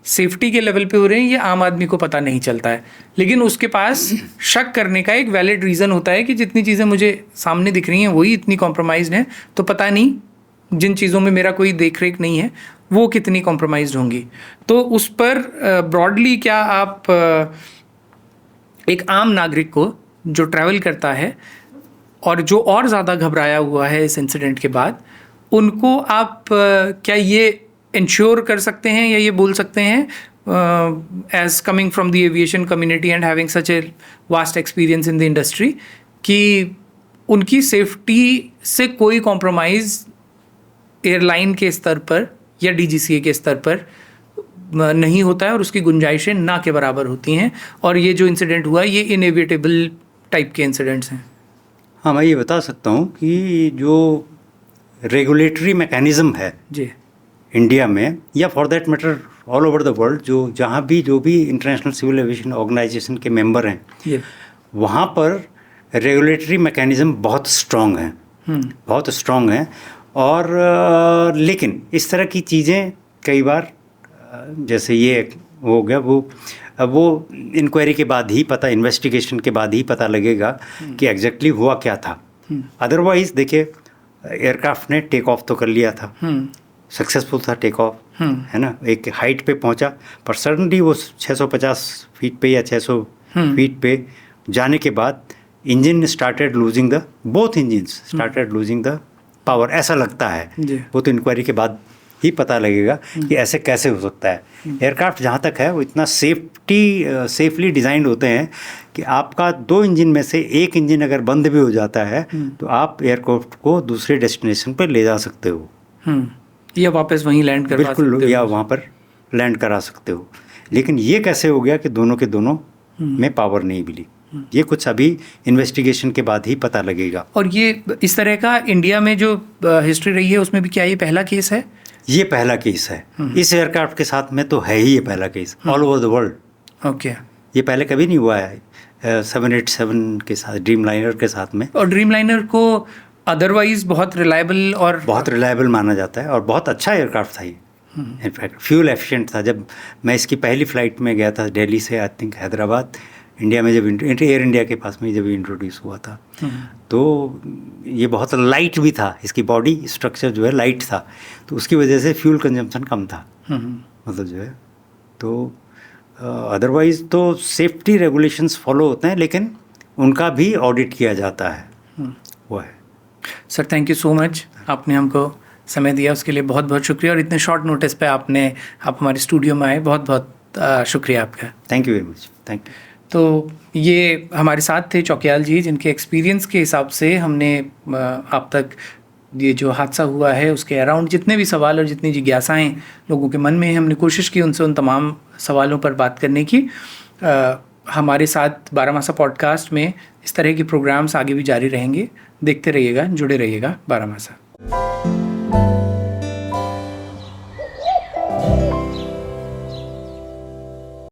Speaker 2: सेफ्टी के लेवल पे हो रहे हैं ये आम आदमी को पता नहीं चलता है, लेकिन उसके पास शक करने का एक वैलिड रीज़न होता है कि जितनी चीज़ें मुझे सामने दिख रही हैं वही इतनी कॉम्प्रोमाइज़्ड हैं, तो पता नहीं जिन चीज़ों में मेरा कोई देख रेख नहीं है वो कितनी कॉम्प्रोमाइज़ होंगी। तो उस पर ब्रॉडली क्या आप एक आम नागरिक को जो ट्रैवल करता है और जो और ज़्यादा घबराया हुआ है इस इंसिडेंट के बाद, उनको आप क्या ये इंश्योर कर सकते हैं या ये बोल सकते हैं as coming from the aviation community and having such a vast experience in the industry कि उनकी सेफ्टी से कोई कॉम्प्रोमाइज़ एयरलाइन के स्तर पर या DGCA के स्तर पर नहीं होता है और उसकी गुंजाइशें ना के बराबर होती हैं, और ये जो इंसिडेंट हुआ ये इनएविटेबल टाइप के इंसिडेंट्स हैं?
Speaker 1: हाँ, मैं ये बता सकता हूँ कि जो रेगुलेटरी मैकेनिज़्म है
Speaker 2: जी
Speaker 1: इंडिया में या for that matter all over the world, जहाँ भी जो भी इंटरनेशनल सिविल एविएशन ऑर्गेनाइजेशन के मेंबर हैं, वहाँ पर रेगुलेटरी मैकेनिज़्म बहुत स्ट्रॉन्ग है, बहुत स्ट्रॉन्ग है। और लेकिन इस तरह की चीज़ें कई बार जैसे ये हो गया, वो इंक्वायरी के बाद ही पता, इन्वेस्टिगेशन के बाद ही पता लगेगा कि एग्जैक्टली हुआ क्या था। अदरवाइज़ देखिए, एयरक्राफ्ट ने टेक ऑफ तो कर लिया था, सक्सेसफुल था टेक ऑफ, है ना, एक हाइट पे पहुंचा, पर सडनली वो 650 फीट पे या 600 फीट पे जाने के बाद engine started losing the, both engines started losing the power, ऐसा लगता है। वो तो इंक्वायरी के बाद ही पता लगेगा कि ऐसे कैसे हो सकता है। एयरक्राफ्ट जहाँ तक है वो इतना सेफली डिज़ाइंड होते हैं कि आपका 2 इंजन में से एक इंजन अगर बंद भी हो जाता है तो आप एयरक्राफ्ट को दूसरे डेस्टिनेशन पर ले जा सकते हो
Speaker 2: या वापस वहीं लैंड करवा सकते हो,
Speaker 1: बिल्कुल, या वहाँ पर लैंड करा सकते हो। लेकिन ये कैसे हो गया कि दोनों के दोनों में पावर नहीं मिली, ये कुछ अभी इन्वेस्टिगेशन के बाद ही पता लगेगा।
Speaker 2: और ये इस तरह का इंडिया में जो हिस्ट्री रही है उसमें भी क्या ये पहला केस है? ये
Speaker 1: पहला केस है इस एयरक्राफ्ट के साथ में, तो है ही ये पहला case all over the world.
Speaker 2: Okay,
Speaker 1: ये पहले कभी नहीं हुआ है 787 के साथ, ड्रीम लाइनर के साथ में।
Speaker 2: और ड्रीम लाइनर को अदरवाइज बहुत रिलायबल
Speaker 1: माना जाता है और बहुत अच्छा एयरक्राफ्ट था ये। इनफैक्ट फ्यूल एफिशिएंट था। जब मैं इसकी पहली फ़्लाइट में गया था दिल्ली से आई थिंक हैदराबाद, इंडिया में जब एयर इंडिया के पास में जब इंट्रोड्यूस हुआ था, तो ये बहुत लाइट भी था, इसकी बॉडी स्ट्रक्चर जो है लाइट था, तो उसकी वजह से फ्यूल कंजम्पशन कम था, मतलब जो है। तो अदरवाइज़ तो सेफ्टी रेगुलेशंस फॉलो होते हैं, लेकिन उनका भी ऑडिट किया जाता है, वो है।
Speaker 2: Sir thank you so much, आपने हमको समय दिया उसके लिए बहुत बहुत शुक्रिया, और इतने शॉर्ट नोटिस पे आप हमारे स्टूडियो में आए, बहुत बहुत शुक्रिया आपका।
Speaker 1: Thank you very much, thank you.
Speaker 2: तो ये हमारे साथ थे चौकियाल जी, जिनके एक्सपीरियंस के हिसाब से हमने आप तक ये जो हादसा हुआ है उसके अराउंड जितने भी सवाल और जितनी जिज्ञासाएं लोगों के मन में हैं, हमने कोशिश की उनसे उन तमाम सवालों पर बात करने की। हमारे साथ बारामासा पॉडकास्ट में इस तरह के प्रोग्राम्स आगे भी जारी रहेंगे, देखते रहिएगा, जुड़े रहिएगा बारामासा।